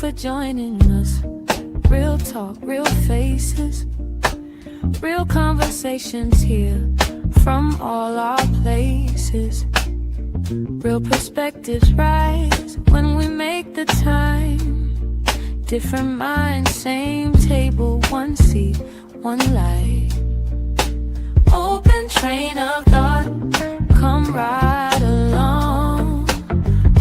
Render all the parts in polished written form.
for joining us. Real talk, real faces, real conversations here from all our places. Real perspectives rise when we make the time. Different minds, same table, one seat, one light. Open train of thought, come right along.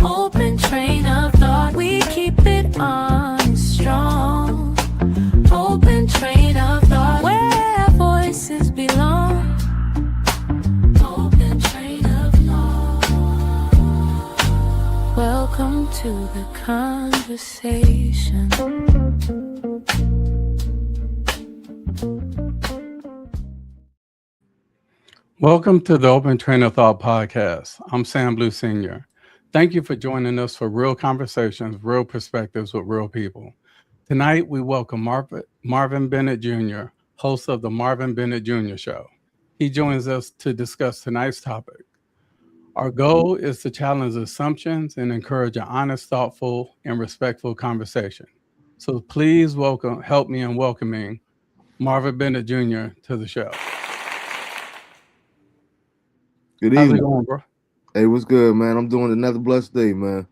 Open train of thought, we keep it on strong. Open train of thought, where voices belong. Open train of thought. Welcome to the conversation. Welcome to the Open Train of Thought podcast. I'm Sam Blue Sr. Thank you for joining us for real conversations, real perspectives with real people. Tonight, we welcome Marvin Bennett Jr., host of the Marvin Bennett Jr. Show. He joins us to discuss tonight's topic. Our goal is to challenge assumptions and encourage an honest, thoughtful, and respectful conversation. So please help me in welcoming Marvin Bennett Jr. to the show. Good How's it evening. going, bro? Hey, what's good, man? I'm doing another blessed day, man.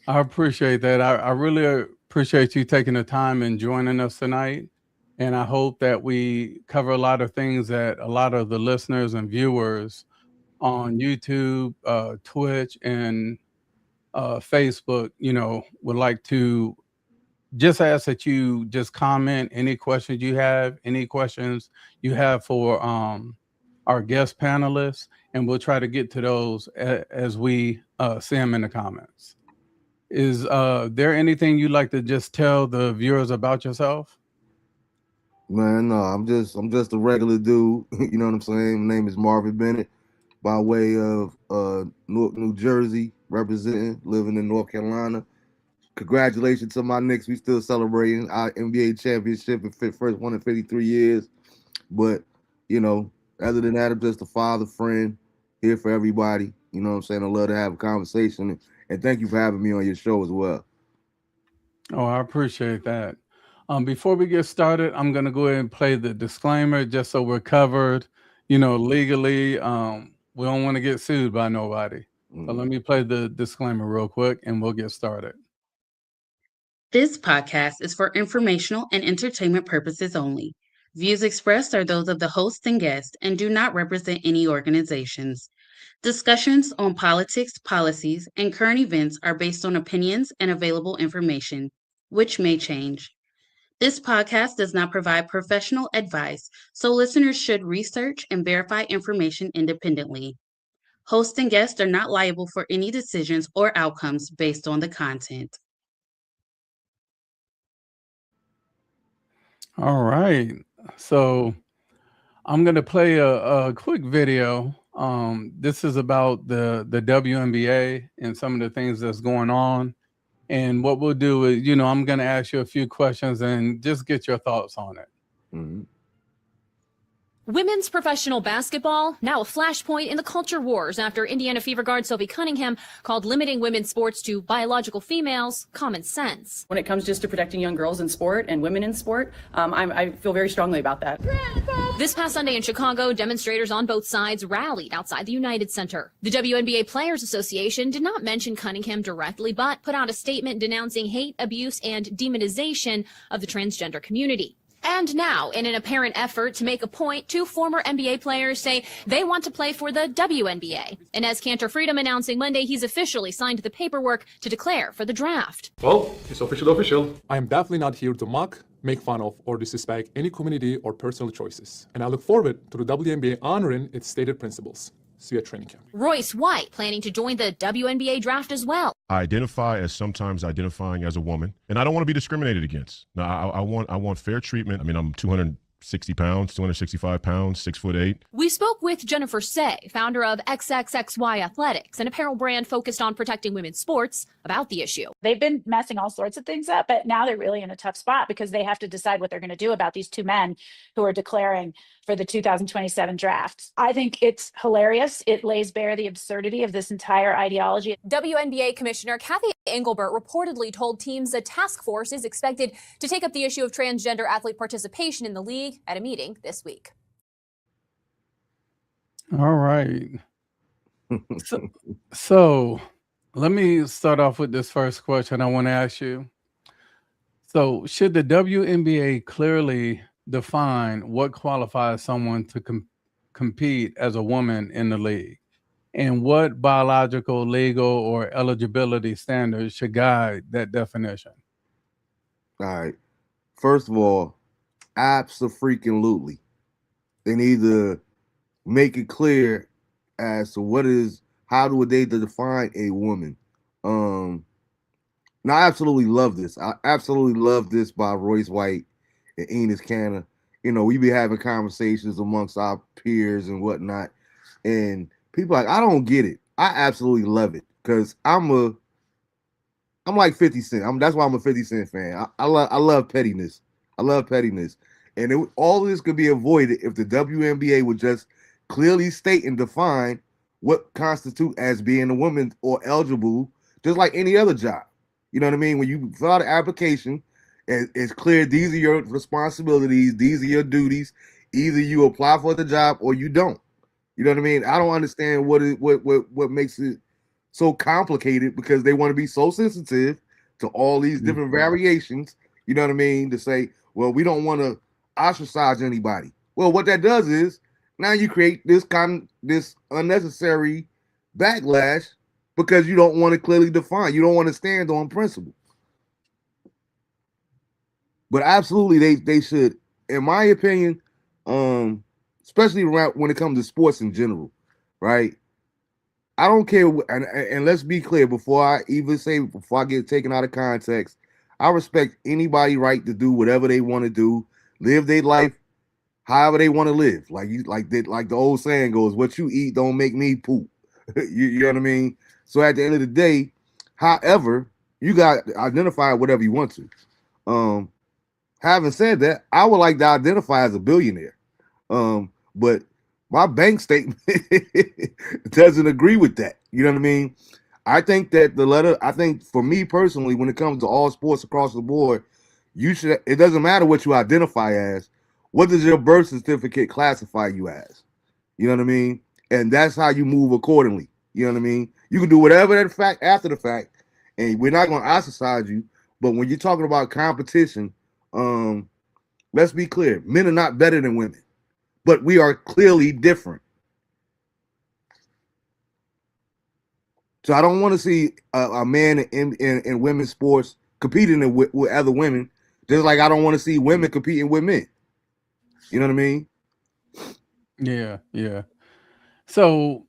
I appreciate that. I really appreciate you taking the time and joining us tonight. And I hope that we cover a lot of things that a lot of the listeners and viewers on YouTube, Twitch, and Facebook, would like to just ask that you just comment any questions you have for our guest panelists, and we'll try to get to those as we see them in the comments. Is there anything you'd like to just tell the viewers about yourself? Man, no, I'm just a regular dude. You know what I'm saying? My name is Marvin Bennett, by way of Newark, New Jersey, representing, living in North Carolina. Congratulations to my Knicks. We still celebrating our NBA championship in first one in 53 years. But, other than that, I'm just a father, friend, here for everybody. You know what I'm saying? I love to have a conversation. And thank you for having me on your show as well. Oh, I appreciate that. Before we get started, I'm going to go ahead and play the disclaimer just so we're covered, legally. We don't want to get sued by nobody. So let me play the disclaimer real quick and we'll get started. This podcast is for informational and entertainment purposes only. Views expressed are those of the host and guest and do not represent any organizations. Discussions on politics, policies, and current events are based on opinions and available information, which may change. This podcast does not provide professional advice, so listeners should research and verify information independently. Host and guests are not liable for any decisions or outcomes based on the content. All right. So I'm going to play a quick video. This is about the WNBA and some of the things that's going on. And what we'll do is, I'm going to ask you a few questions and just get your thoughts on it. Mm-hmm. Women's professional basketball, now a flashpoint in the culture wars after Indiana Fever guard Sophie Cunningham called limiting women's sports to biological females common sense. When it comes just to protecting young girls in sport and women in sport, I feel very strongly about that. This past Sunday in Chicago, demonstrators on both sides rallied outside the United Center. The WNBA Players Association did not mention Cunningham directly, but put out a statement denouncing hate, abuse, and demonization of the transgender community. And now, in an apparent effort to make a point, two former NBA players say they want to play for the WNBA. Inez Cantor Freedom announcing Monday he's officially signed the paperwork to declare for the draft. Well, it's official. I am definitely not here to mock, make fun of, or disrespect any community or personal choices. And I look forward to the WNBA honoring its stated principles. See you at training camp. Royce White planning to join the WNBA draft as well. I identify as sometimes identifying as a woman, and I don't want to be discriminated against. No, I want fair treatment. I mean, I'm 200 260 pounds, 265 pounds, 6'8". We spoke with Jennifer Say, founder of XXXY Athletics, an apparel brand focused on protecting women's sports, about the issue. They've been messing all sorts of things up, but now they're really in a tough spot because they have to decide what they're going to do about these two men who are declaring for the 2027 draft. I think it's hilarious. It lays bare the absurdity of this entire ideology. WNBA Commissioner Kathy Engelbert reportedly told teams a task force is expected to take up the issue of transgender athlete participation in the league at a meeting this week. All right. So let me start off with this first question I want to ask you. So should the WNBA clearly define what qualifies someone to compete as a woman in the league? And what biological, legal, or eligibility standards should guide that definition? All right. First of all, abso-freaking-lutely. They need to make it clear as to how do they define a woman. Now, I absolutely love this. I absolutely love this by Royce White and Enos Cantor. You know, we be having conversations amongst our peers and whatnot, and people are like, I don't get it. I absolutely love it because I'm like 50 Cent. That's why I'm a 50 Cent fan. I love pettiness. I love pettiness, and all of this could be avoided if the WNBA would just clearly state and define what constitutes as being a woman or eligible, just like any other job. You know what I mean? When you fill out an application, it's clear these are your responsibilities, these are your duties. Either you apply for the job or you don't. You know what I mean? I don't understand what makes it so complicated because they want to be so sensitive to all these different variations. You know what I mean? To say, well, we don't want to ostracize anybody. Well, what that does is now you create this unnecessary backlash because you don't want to clearly define. You don't want to stand on principle. But absolutely, they should, in my opinion, especially when it comes to sports in general, right? I don't care, and let's be clear before I get taken out of context, I respect anybody's right to do whatever they want to do, live their life however they want to live. Like the old saying goes, what you eat don't make me poop. you know what I mean? So at the end of the day, however, you got to identify whatever you want to. Having said that, I would like to identify as a billionaire. But my bank statement doesn't agree with that. You know what I mean? I think that for me personally, when it comes to all sports across the board, it doesn't matter what you identify as. What does your birth certificate classify you as? You know what I mean? And that's how you move accordingly. You know what I mean? You can do whatever after the fact, and we're not going to ostracize you. But when you're talking about competition, let's be clear. Men are not better than women, but we are clearly different. So I don't want to see a man in women's sports competing with other women, just like I don't want to see women competing with men. You know what I mean? Yeah. So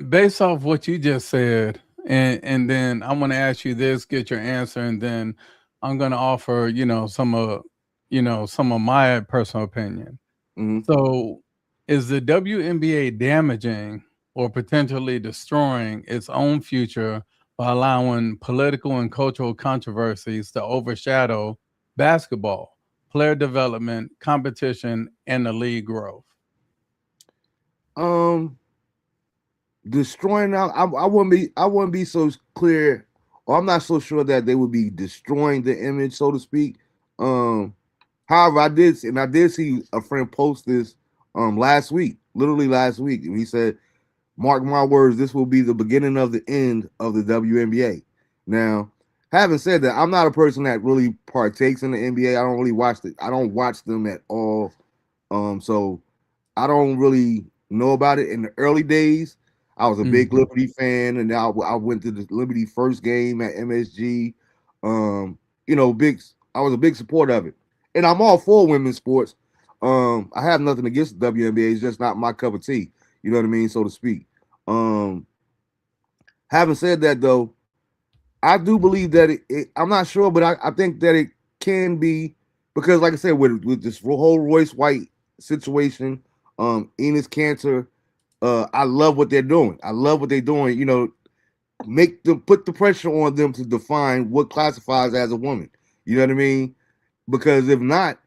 based off what you just said, and then I'm going to ask you this, get your answer, and then I'm going to offer, some of my personal opinion. Mm-hmm. So is the WNBA damaging or potentially destroying its own future by allowing political and cultural controversies to overshadow basketball, player development, competition, and the league growth? Destroying out, I wouldn't be so clear, or I'm not so sure that they would be destroying the image, so to speak. However, I did see a friend post this literally last week, and he said, mark my words, this will be the beginning of the end of the WNBA. Now, having said that, I'm not a person that really partakes in the NBA. I don't really I don't watch them at all. So I don't really know about it. In the early days, I was a big Liberty fan, and I went to the Liberty first game at MSG. I was a big supporter of it. And I'm all for women's sports. I have nothing against the WNBA. It's just not my cup of tea. You know what I mean, so to speak. Having said that, though, I do believe that I'm not sure, but I think that it can be, because like I said, with this whole Royce White situation, Enos Cantor, I love what they're doing. You know, put the pressure on them to define what classifies as a woman. You know what I mean? Because if not,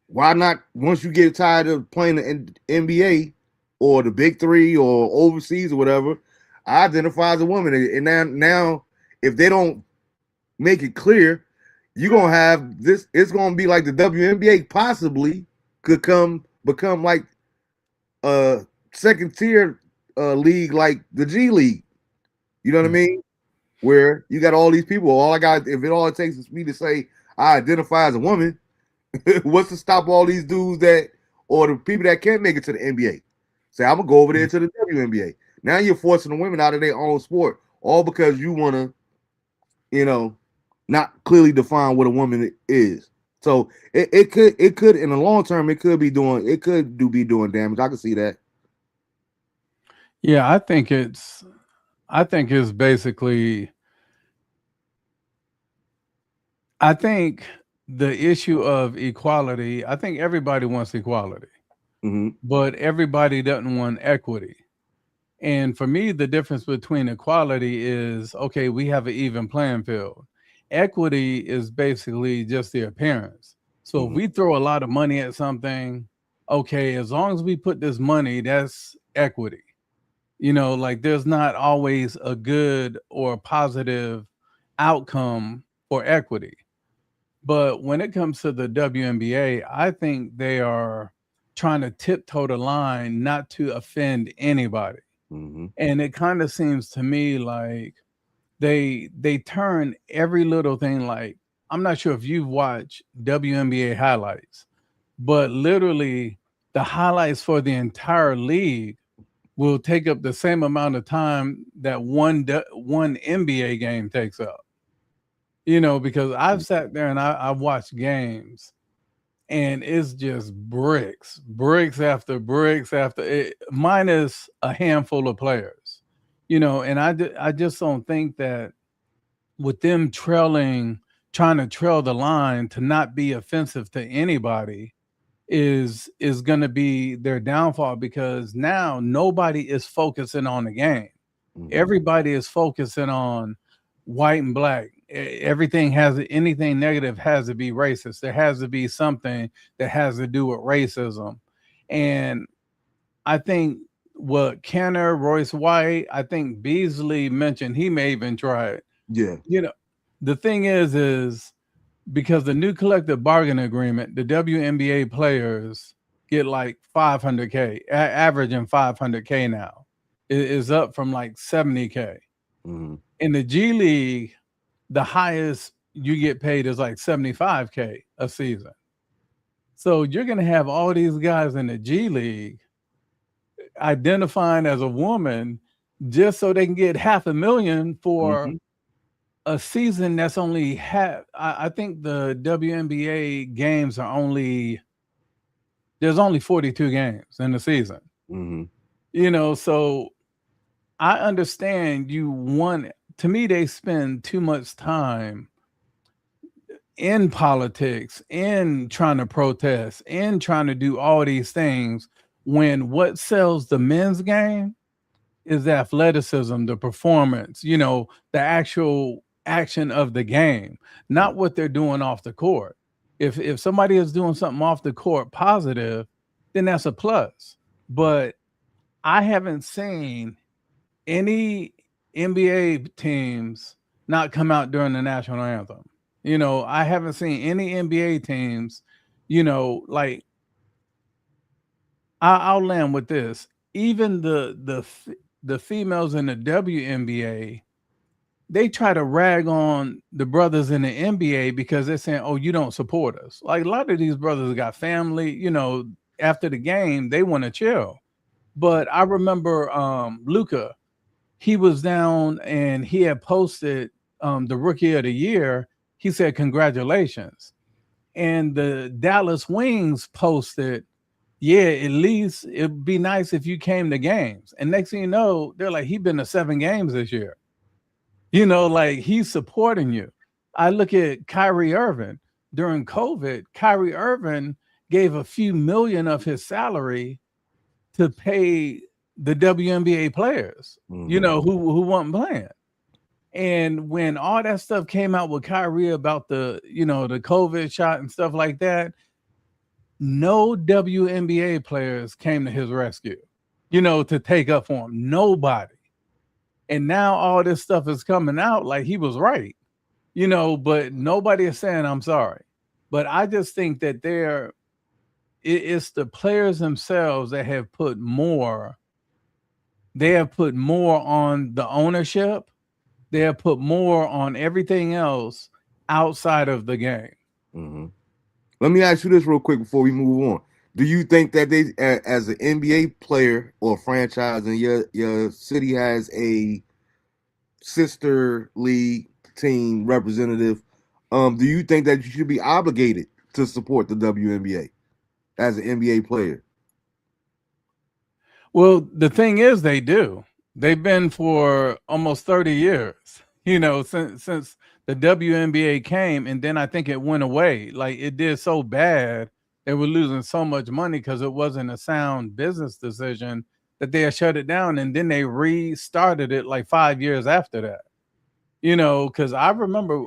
why not? Once you get tired of playing the NBA or the Big Three or overseas or whatever, I identify as a woman. And now, if they don't make it clear, you're gonna have this. It's gonna be like the WNBA possibly could become like a second tier league, like the G League. You know what I mean? Where you got all these people. All it takes is me to say I identify as a woman. What's to stop all these dudes or the people that can't make it to the NBA? Say, I'm gonna go over there to the WNBA. Now you're forcing the women out of their own sport, all because you wanna, not clearly define what a woman is. So it could in the long term it could be doing damage. I can see that. Yeah, I think it's basically, I think the issue of equality, I think everybody wants equality, but everybody doesn't want equity. And for me, the difference between equality is, okay, we have an even playing field. Equity is basically just the appearance. So if we throw a lot of money at something, okay, as long as we put this money, that's equity. You know, like there's not always a good or positive outcome for equity. But when it comes to the WNBA, I think they are trying to tiptoe the line not to offend anybody. And it kind of seems to me like they turn every little thing, like, I'm not sure if you've watched WNBA highlights, but literally the highlights for the entire league will take up the same amount of time that one NBA game takes up. You know, because I've sat there and I've watched games, and it's just bricks after bricks after it, minus a handful of players. You know, and I just don't think that with them trying to trail the line to not be offensive to anybody is going to be their downfall, because now nobody is focusing on the game. Everybody is focusing on white and black. Anything negative has to be racist. There has to be something that has to do with racism. And I think what Kenner, Royce White, I think Beasley mentioned he may even try it. Yeah. You know, the thing is because the new collective bargaining agreement, the WNBA players get like $500K, averaging $500K now. It is up from like $70K. In the G League, the highest you get paid is like $75K a season. So you're going to have all these guys in the G League identifying as a woman just so they can get $500,000 for a season that's only half. I think the WNBA games there's only 42 games in the season. You know, so I understand to me, they spend too much time in politics, in trying to protest, in trying to do all these things, when what sells the men's game is the athleticism, the performance, you know, the actual action of the game, not what they're doing off the court. If somebody is doing something off the court positive, then that's a plus. But I haven't seen any NBA teams not come out during the national anthem. You know, I haven't seen any NBA teams, you know, like, I'll land with this. Even the females in the WNBA, they try to rag on the brothers in the NBA because they're saying, oh, you don't support us. Like, a lot of these brothers got family, you know, after the game, they want to chill. But I remember Luka, he was down and he had posted the rookie of the year. He said, congratulations. And the Dallas Wings posted, yeah, at least it'd be nice if you came to games. And next thing you know, they're like, he's been to 7 games this year. You know, like, he's supporting you. I look at Kyrie Irving during COVID. Kyrie Irving gave a few million of his salary to pay the WNBA players, you know, who weren't playing. And when all that stuff came out with Kyrie about the, you know, the COVID shot and stuff like that, no WNBA players came to his rescue, you know, to take up for him. Nobody. And now all this stuff is coming out like he was right, you know, but nobody is saying I'm sorry. But I just think that it's the players themselves that have put more. They have put more on the ownership. They have put more on everything else outside of the game. Let me ask you this real quick before we move on. Do you think that they, as an NBA player or franchise, and your city has a sister league team representative, do you think that you should be obligated to support the WNBA as an NBA player? Well, the thing is, they do. They've been for almost 30 years, you know, since the WNBA came, and then I think it went away. Like, it did so bad, they were losing so much money because it wasn't a sound business decision that they had shut it down, and then they restarted it like 5 years after that. You know, because I remember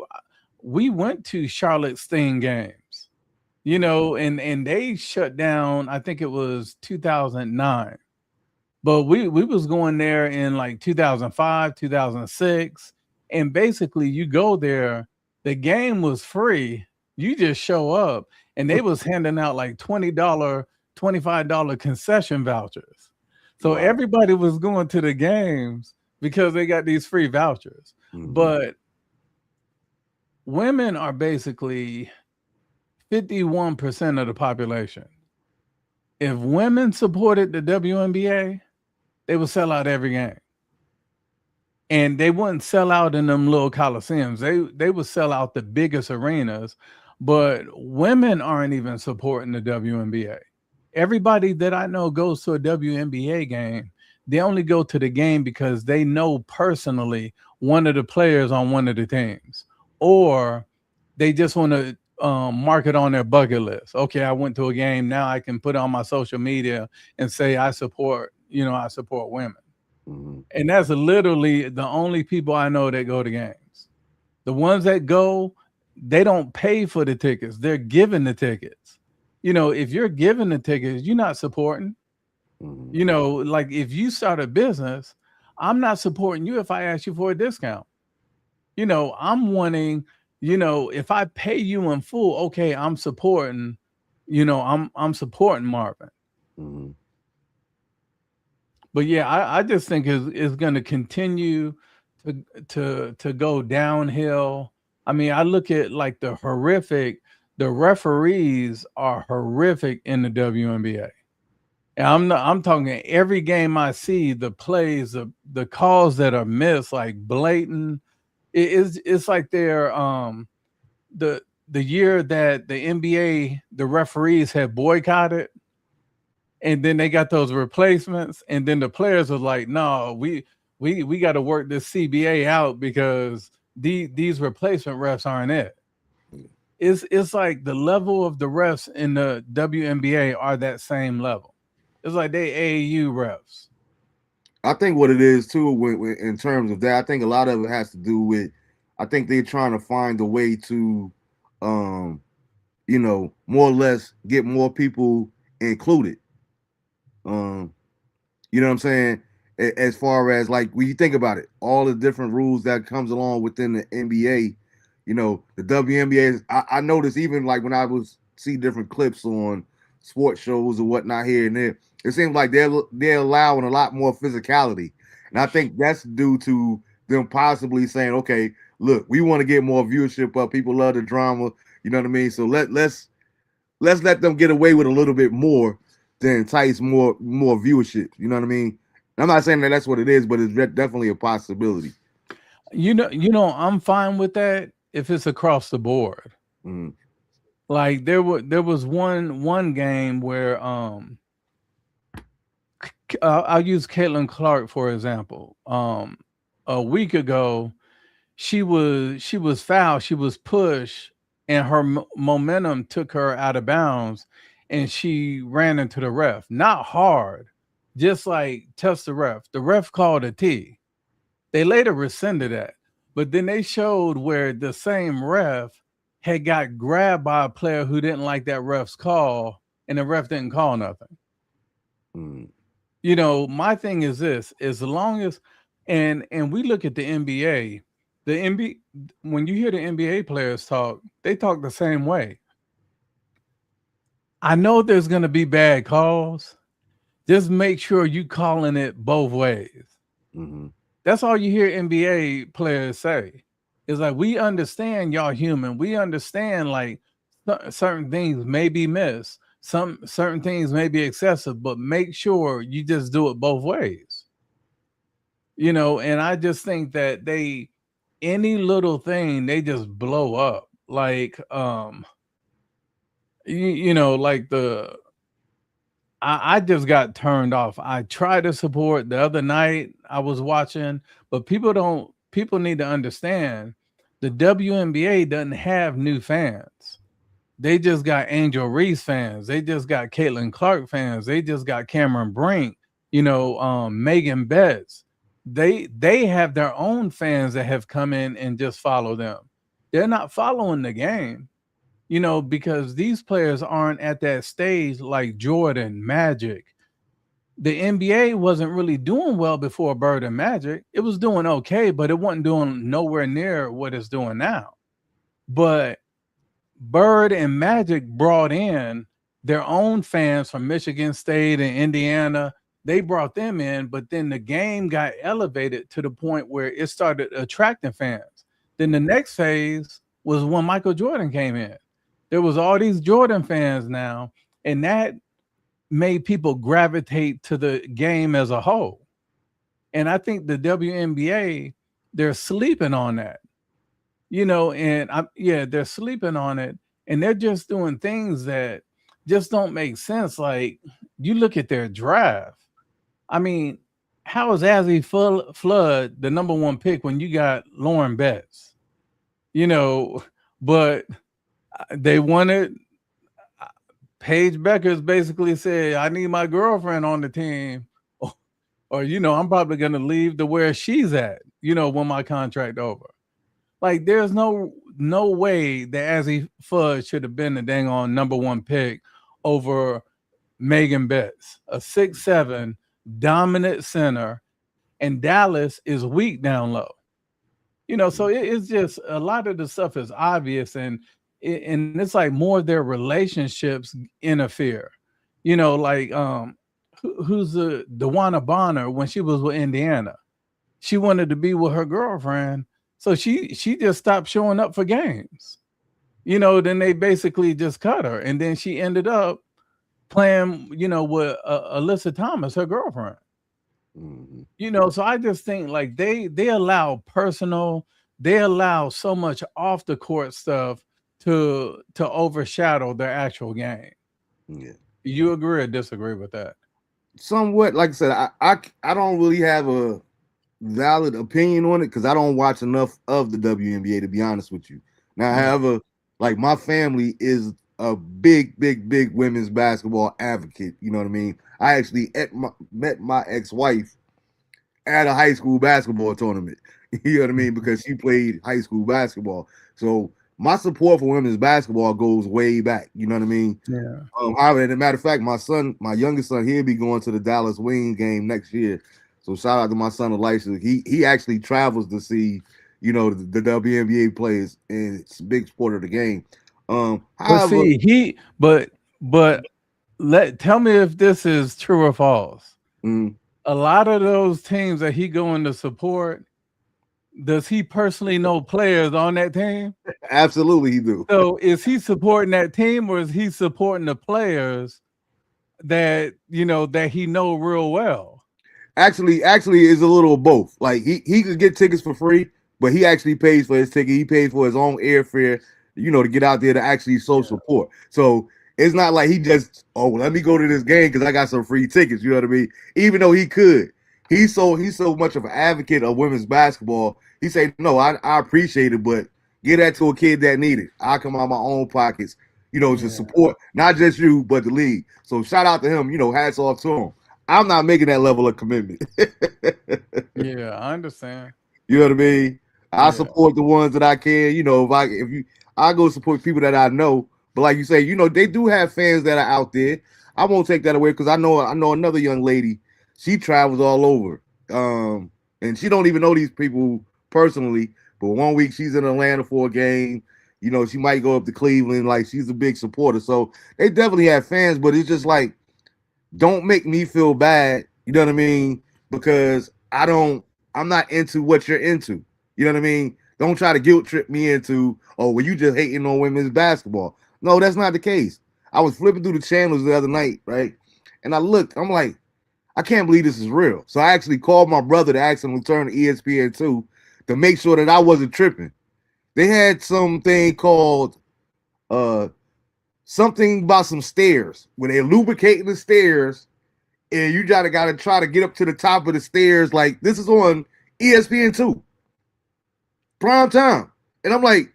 we went to Charlotte Sting games, you know, and they shut down, I think it was 2009. But we was going there in like 2005, 2006, and basically you go there, the game was free. You just show up, and they was handing out like $20, $25 concession vouchers. So everybody was going to the games because they got these free vouchers. But women are basically 51% of the population. If women supported the WNBA, they would sell out every game. And they wouldn't sell out in them little coliseums. They would sell out the biggest arenas, but women aren't even supporting the WNBA. Everybody that I know goes to a WNBA game. They only go to the game because they know personally one of the players on one of the teams, or they just want to mark it on their bucket list. Okay, I went to a game. Now I can put it on my social media and say I support women. And that's literally the only people I know that go to games. The ones that go, they don't pay for the tickets. They're given the tickets. You know, if you're given the tickets, you're not supporting. You know, like if you start a business, I'm not supporting you if I ask you for a discount. You know, I'm wanting, you know, if I pay you in full, okay, I'm supporting, you know, I'm supporting Marvin. But yeah, I just think it's going to continue to go downhill. I mean, I look at like the referees are horrific in the WNBA. And I'm talking every game I see, the plays, the calls that are missed, like blatant. It's like they're the year that the NBA, the referees had boycotted, and then they got those replacements, and then the players were like, no, we got to work this CBA out because these replacement refs aren't it. It's like the level of the refs in the WNBA are that same level. It's like they AAU refs. I think what it is too, when in terms of that, I think a lot of it has to do with, I think they're trying to find a way to, you know, more or less get more people included. You know what I'm saying? As far as like when you think about it, all the different rules that comes along within the NBA, you know, the WNBA. I noticed even like when I was see different clips on sports shows or whatnot here and there, it seems like they're allowing a lot more physicality, and I think that's due to them possibly saying, okay, look, we want to get more viewership up. People love the drama, you know what I mean? So let's let them get away with a little bit more to entice more viewership. You know what I mean? I'm not saying that that's what it is, but it's definitely a possibility. You know, I'm fine with that if it's across the board. Like there was one game where I'll use Caitlin Clark for example. A week ago, she was fouled, she was pushed, and her momentum took her out of bounds, and she ran into the ref, not hard, just like touched the ref. The ref called a T. They later rescinded that, but then they showed where the same ref had got grabbed by a player who didn't like that ref's call, and the ref didn't call nothing. You know, my thing is this: as long as, and we look at the NBA, when you hear the NBA players talk, they talk the same way. I know there's going to be bad calls. Just make sure you calling it both ways. That's all you hear NBA players say. It's like, we understand y'all human. We understand like certain things may be missed. Certain things may be excessive, but make sure you just do it both ways. You know, and I just think that any little thing, they just blow up. Like, you know, like I just got turned off. I tried to support the other night. I was watching, but people need to understand the WNBA doesn't have new fans. They just got Angel Reese fans. They just got Caitlin Clark fans. They just got Cameron Brink, you know, Megan Betts. They have their own fans that have come in and just follow them. They're not following the game. You know, because these players aren't at that stage like Jordan, Magic. The NBA wasn't really doing well before Bird and Magic. It was doing okay, but it wasn't doing nowhere near what it's doing now. But Bird and Magic brought in their own fans from Michigan State and Indiana. They brought them in, but then the game got elevated to the point where it started attracting fans. Then the next phase was when Michael Jordan came in. There was all these Jordan fans now, and that made people gravitate to the game as a whole. And I think the WNBA, they're sleeping on that, you know, and they're sleeping on it, and they're just doing things that just don't make sense. Like, you look at their draft. I mean, how is Azzy Flood the number one pick when you got Lauren Betts? You know, but they wanted Paige Beckers basically said, I need my girlfriend on the team, or you know, I'm probably going to leave to where she's at, you know, when my contract over. Like, there's no way that Azzy Flood should have been the dang on number one pick over Megan Betts, a 6'7" dominant center, and Dallas is weak down low. You know, so it's just a lot of the stuff is obvious, and it's like more of their relationships interfere. You know, like who's the DeWanna Bonner when she was with Indiana? She wanted to be with her girlfriend, so she just stopped showing up for games. You know, then they basically just cut her, and then she ended up playing, you know, with Alyssa Thomas, her girlfriend. You know, so I just think like they allow they allow so much off the court stuff to overshadow their actual game. Yeah. You agree or disagree with that? Somewhat. Like I said, I don't really have a valid opinion on it because I don't watch enough of the WNBA, to be honest with you. Now, however, like, my family is a big women's basketball advocate. You know what I mean? I actually met my ex-wife at a high school basketball tournament. You know what I mean? Because she played high school basketball. So my support for women's basketball goes way back. You know what I mean? Yeah. However, as a matter of fact, my youngest son, he'll be going to the Dallas Wings game next year. So shout out to my son Elisha. He actually travels to see, you know, the WNBA players, and it's a big sport of the game. However, tell me if this is true or false. A lot of those teams that he going to support, does he personally know players on that team? Absolutely, he do. So is he supporting that team, or is he supporting the players that, you know, that he know real well? Actually, is a little of both. Like, he could get tickets for free, but he actually pays for his ticket. He pays for his own airfare, you know, to get out there to actually show support. So it's not like he just, let me go to this game because I got some free tickets. You know what I mean? Even though he could, he's so much of an advocate of women's basketball. He said, no, I appreciate it, but get that to a kid that need it. I come out of my own pockets. to support not just you, but the league. So shout out to him, hats off to him. I'm not making that level of commitment. Yeah, I understand. You know what I mean? I support the ones that I can, I go support people that I know. But like you say, they do have fans that are out there. I won't take that away because I know another young lady. She travels all over. And she don't even know these people personally. But 1 week she's in Atlanta for a game. She might go up to Cleveland. Like, she's a big supporter. So they definitely have fans, but it's just like, don't make me feel bad. You know what I mean? Because I'm not into what you're into. You know what I mean? Don't try to guilt trip me into, oh, well, you just hating on women's basketball. No, that's not the case. I was flipping through the channels the other night, right? And I looked, I'm like, I can't believe this is real. So I actually called my brother to ask him to turn to ESPN2 to make sure that I wasn't tripping. They had something called something about some stairs where they're lubricating the stairs, and you gotta try to get up to the top of the stairs. Like, this is on ESPN2, prime time, and I'm like,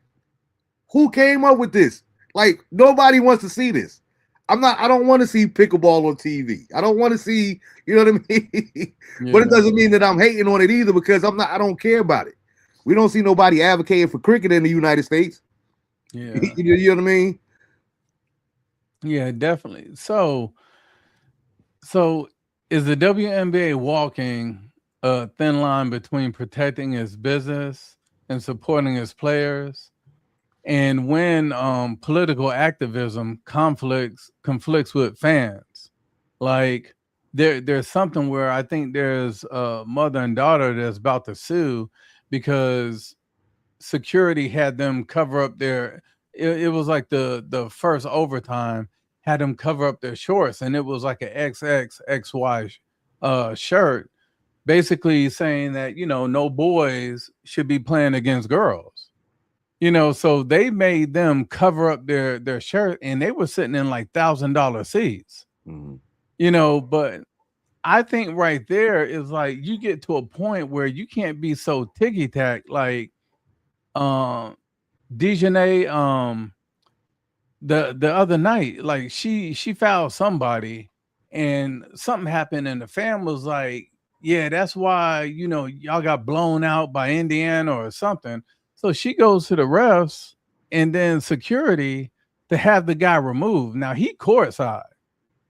who came up with this? Like, nobody wants to see this. I don't want to see pickleball on TV. I don't want to see, you know what I mean? But it doesn't mean that I'm hating on it either, because I don't care about it. We don't see nobody advocating for cricket in the United States. Yeah. You know what I mean? Yeah, definitely. So is the WNBA walking a thin line between protecting its business and supporting its players? And when political activism conflicts with fans, like there's something where I think there's a mother and daughter that's about to sue because security had them cover up their. It was like the first overtime had them cover up their shorts, and it was like an XXXY shirt, basically saying that no boys should be playing against girls. So they made them cover up their shirt, and they were sitting in like $1,000 seats. Mm-hmm. But I think right there is like you get to a point where you can't be so ticky tack. Like Dejanay, the other night, like she fouled somebody, and something happened, and the fan was like, "Yeah, that's why y'all got blown out by Indiana or something." So she goes to the refs and then security to have the guy removed. Now he courtside.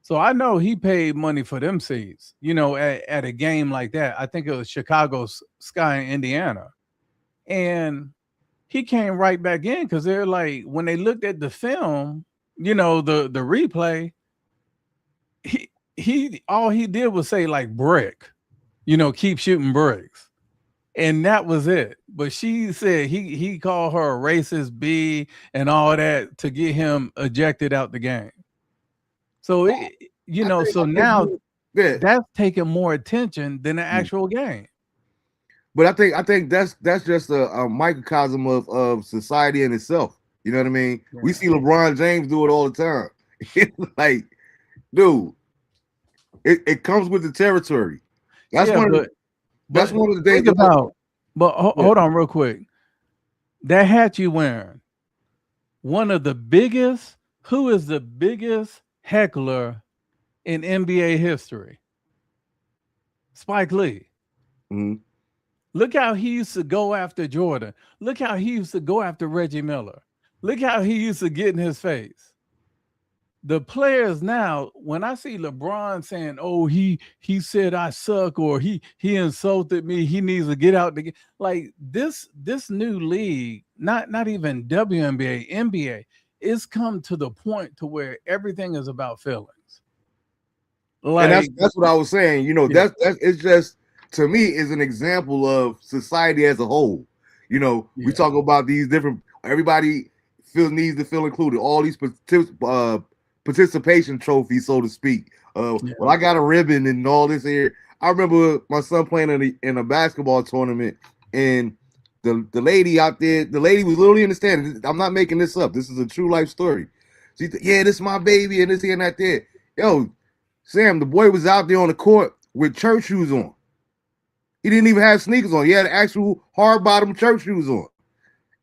So I know he paid money for them seats, at a game like that. I think it was Chicago Sky in Indiana. And he came right back in because they're like, when they looked at the film, the replay, he all he did was say like brick, keep shooting bricks. And that was it. But she said he called her a racist B and all that to get him ejected out the game. So so now that's taking more attention than the actual game. But I think that's just a microcosm of society in itself. You know what I mean? Yeah. We see LeBron James do it all the time. It's like, dude, it comes with the territory. That's one of the things about. But hold on real quick. That hat you wearing, one of the biggest. Who is the biggest heckler in NBA history? Spike Lee. Mm-hmm. Look how he used to go after Jordan. Look how he used to go after Reggie Miller. Look how he used to get in his face. The players now, when I see LeBron saying, "Oh, he said I suck," or he insulted me, he needs to get out the game. Like this new league, not even WNBA, NBA, it's come to the point to where everything is about feelings. Like, and that's what I was saying. That's it's just, to me, is an example of society as a whole. We talk about these different. Everybody needs to feel included. All these participation trophies, so to speak. Well, I got a ribbon and all this here. I remember my son playing in a basketball tournament, and the lady out there, the lady was literally in the stand. I'm not making this up. This is a true life story. She said, "Yeah, this is my baby," and this here and that there. Yo, Sam, the boy was out there on the court with church shoes on. He didn't even have sneakers on. He had actual hard bottom church shoes on.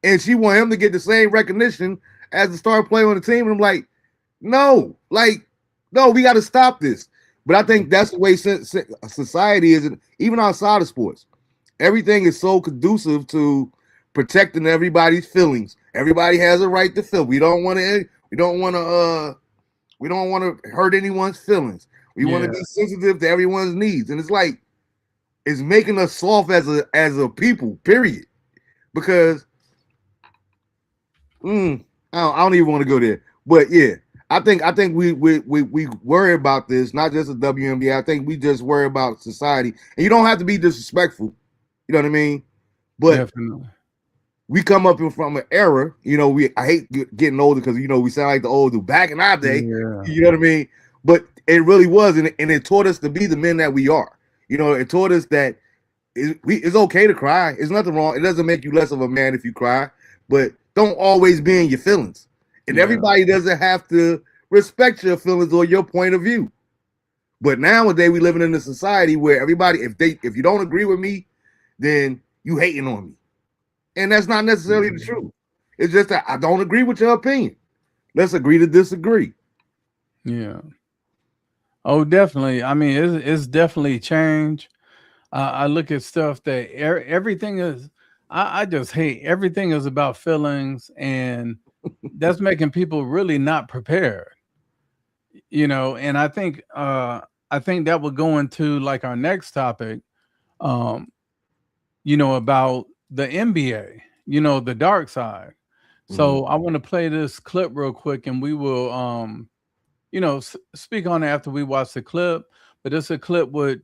And she wanted him to get the same recognition as the star player on the team, and I'm like, no, we got to stop this. But I think that's the way society is, even outside of sports. Everything is so conducive to protecting everybody's feelings. Everybody has a right to feel. We don't want to hurt anyone's feelings. We want to be sensitive to everyone's needs, and it's like it's making us soft as a people. Period. Because I don't even want to go there. But yeah, I think we worry about this, not just the WNBA. I think we just worry about society, and you don't have to be disrespectful. You know what I mean? But Definitely. we come up from an era, I hate getting older because, we sound like the old dude back in our day. Yeah. You know what I mean? But it really was, and it taught us to be the men that we are. It taught us that it's okay to cry. There's nothing wrong. It doesn't make you less of a man if you cry, but don't always be in your feelings. And everybody doesn't have to respect your feelings or your point of view. But nowadays we living in a society where everybody, if you don't agree with me, then you hating on me. And that's not necessarily the truth. It's just that I don't agree with your opinion. Let's agree to disagree. Yeah. Oh, definitely. I mean, it's definitely changed. I look at stuff that everything is, I just hate everything is about feelings, and that's making people really not prepared. And I think that would go into like our next topic, about the NBA, the dark side. So I want to play this clip real quick, and we will speak on it after we watch the clip. But it's a clip with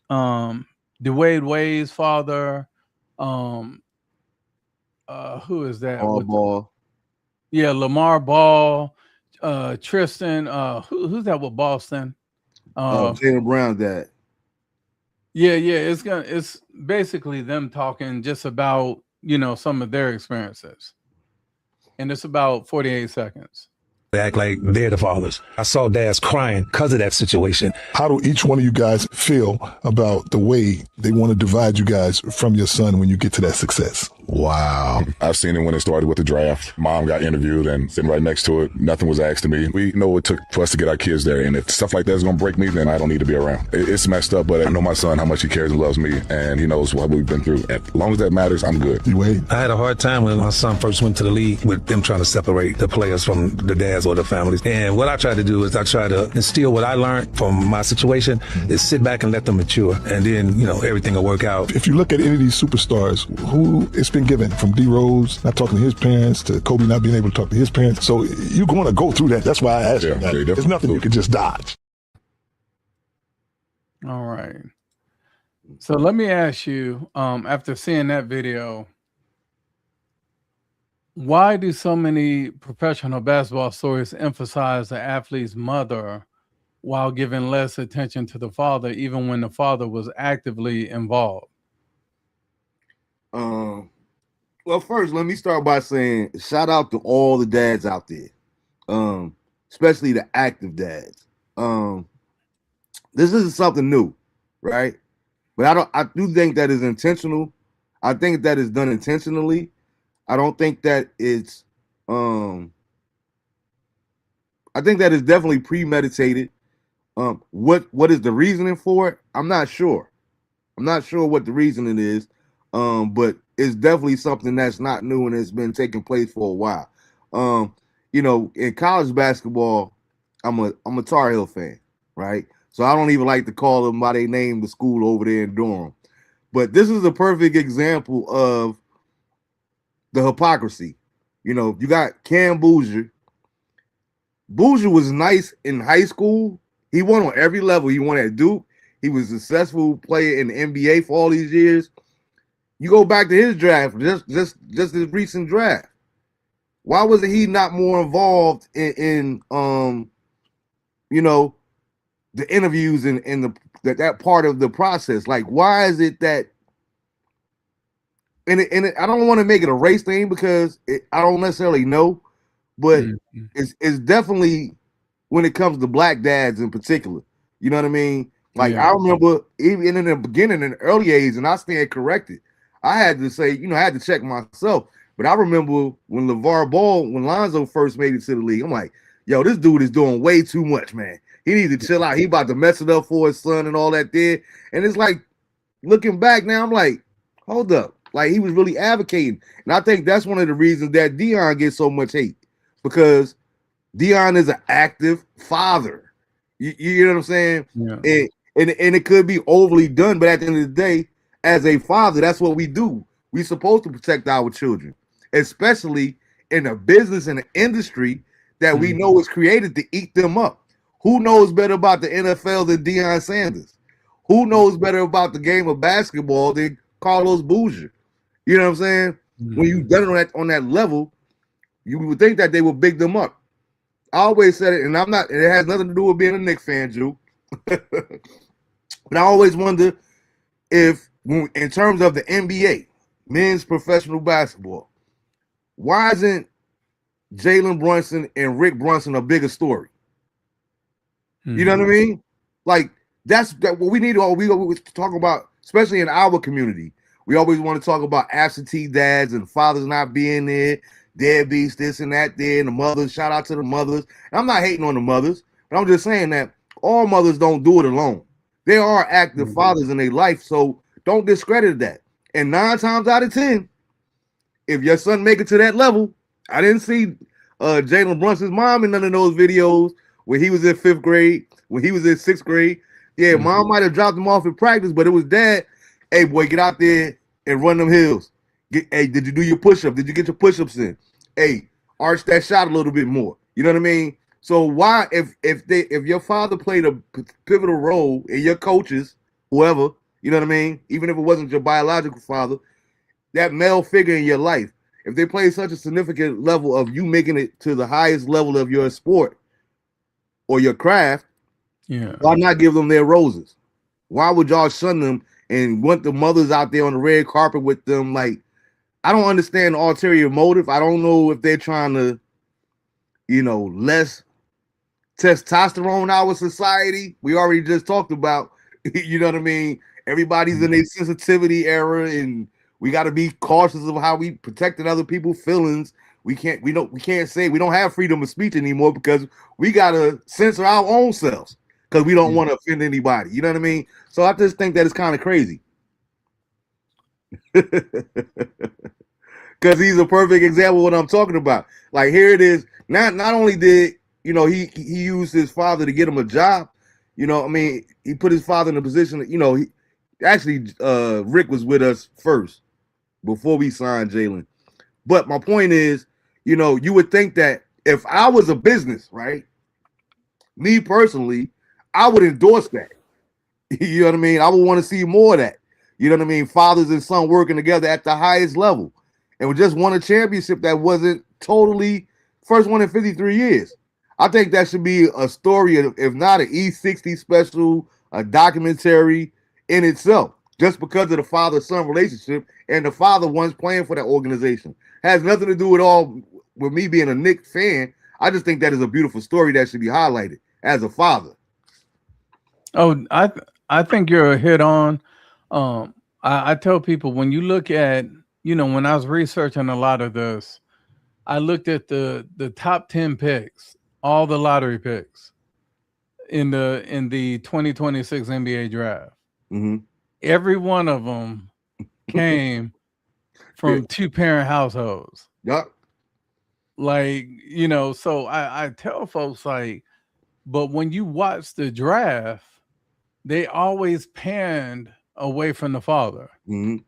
Dwayne Wade's father. Who is that? Ball. Yeah, Lamar Ball, Tristan. Who's that with Boston? Jaylen Brown's dad. Yeah. It's basically them talking just about some of their experiences, and it's about 48 seconds. They act like they're the fathers. I saw dads crying because of that situation. How do each one of you guys feel about the way they want to divide you guys from your son when you get to that success? Wow. I've seen it when it started with the draft. Mom got interviewed and sitting right next to it. Nothing was asked of me. We know what it took for us to get our kids there. And if stuff like that is going to break me, then I don't need to be around. It's messed up, but I know my son, how much he cares and loves me. And he knows what we've been through. As long as that matters, I'm good. I had a hard time when my son first went to the league with them trying to separate the players from the dads or the families. And what I try to do is I try to instill what I learned from my situation is sit back and let them mature. And then, everything will work out. If you look at any of these superstars, who it's been given from D. Rose not talking to his parents to Kobe not being able to talk to his parents. So you're going to go through that. That's why I asked you that. There's nothing you can just dodge. All right. So let me ask you, after seeing that video, why do so many professional basketball stories emphasize the athlete's mother while giving less attention to the father, even when the father was actively involved? Well, first, let me start by saying shout out to all the dads out there, especially the active dads. This isn't something new, right? But I do think that is intentional. I think that is done intentionally. I don't think that it's I think that is definitely premeditated. What is the reasoning for it? I'm not sure. I'm not sure what the reasoning is. But it's definitely something that's not new and it's been taking place for a while. In college basketball, I'm a Tar Heel fan, right? So I don't even like to call them by they name the school over there in Durham. But this is a perfect example of the hypocrisy. You got Cam Boozer. Boozer was nice in high school. He won on every level. He won at Duke. He was a successful player in the NBA for all these years. You go back to his draft, just his recent draft. Why wasn't he not more involved in the interviews and that part of the process? Like, why is it that? And I don't want to make it a race thing because I don't necessarily know, but it's definitely when it comes to black dads in particular. You know what I mean? Like I remember even in the beginning, in the early age, and I stand corrected. I had to say, I had to check myself. But I remember when when Lonzo first made it to the league, I'm like, yo, this dude is doing way too much, man. He needs to chill out. He about to mess it up for his son and all that there. And it's like, looking back now, I'm like, hold up. Like, he was really advocating. And I think that's one of the reasons that Deion gets so much hate, because Deion is an active father. You know what I'm saying? Yeah. And it could be overly done, but at the end of the day, as a father, that's what we do. We're supposed to protect our children, especially in a business and an industry that we know is created to eat them up. Who knows better about the NFL than Deion Sanders? Who knows better about the game of basketball than Carlos Boozer? You know what I'm saying? When you've done it on that level, you would think that they would big them up. I always said it, and I'm not, it has nothing to do with being a Knicks fan, Drew. But I always wonder if, in terms of the NBA, men's professional basketball, why isn't Jalen Brunson and Rick Brunson a bigger story? You know what I mean? Like, that's what we need. We talk about, especially in our community. We always want to talk about absentee dads and fathers not being there, deadbeats, this and that there, and the mothers. Shout out to the mothers. And I'm not hating on the mothers, but I'm just saying that all mothers don't do it alone. There are active fathers in their life, so don't discredit that. And 9 times out of 10, if your son make it to that level, I didn't see Jalen Brunson's mom in none of those videos when he was in 5th grade, when he was in 6th grade. Yeah, mom might have dropped him off in practice, but it was dad. Hey, boy, get out there and run them hills. Hey, did you do your push-up? Did you get your push-ups in? Hey, arch that shot a little bit more. You know what I mean? So why, if your father played a pivotal role in your coaches, whoever, you know what I mean? Even if it wasn't your biological father, that male figure in your life, if they play such a significant level of you making it to the highest level of your sport or your craft, why not give them their roses? Why would y'all shun them and want the mothers out there on the red carpet with them? Like, I don't understand the ulterior motive. I don't know if they're trying to, less testosterone in our society. We already just talked about, you know what I mean? Everybody's in a sensitivity era, and we got to be cautious of how we protecting other people's feelings. We can't say we don't have freedom of speech anymore because we got to censor our own selves because we don't want to offend anybody. You know what I mean? So I just think that it's kind of crazy. Because he's a perfect example of what I'm talking about. Like, here it is. Not only did, he used his father to get him a job, he put his father in a position that, Rick was with us first before we signed Jalen. But my point is, you would think that if I was a business, right, me personally, I would endorse that. You know what I mean? I would want to see more of that. You know what I mean? Fathers and son working together at the highest level. And we just won a championship that wasn't totally first one in 53 years. I think that should be a story, if not an E60 special, a documentary in itself, just because of the father-son relationship and the father once playing for that organization. Has nothing to do with me being a Knicks fan. I just think that is a beautiful story that should be highlighted as a father. Oh, I think you're a hit on. I tell people, when you look at, when I was researching a lot of this, I looked at the top 10 picks, all the lottery picks in the 2026 NBA draft. Every one of them came from 2-parent households. Yep. Like, so I tell folks, like, but when you watch the draft, they always panned away from the father. And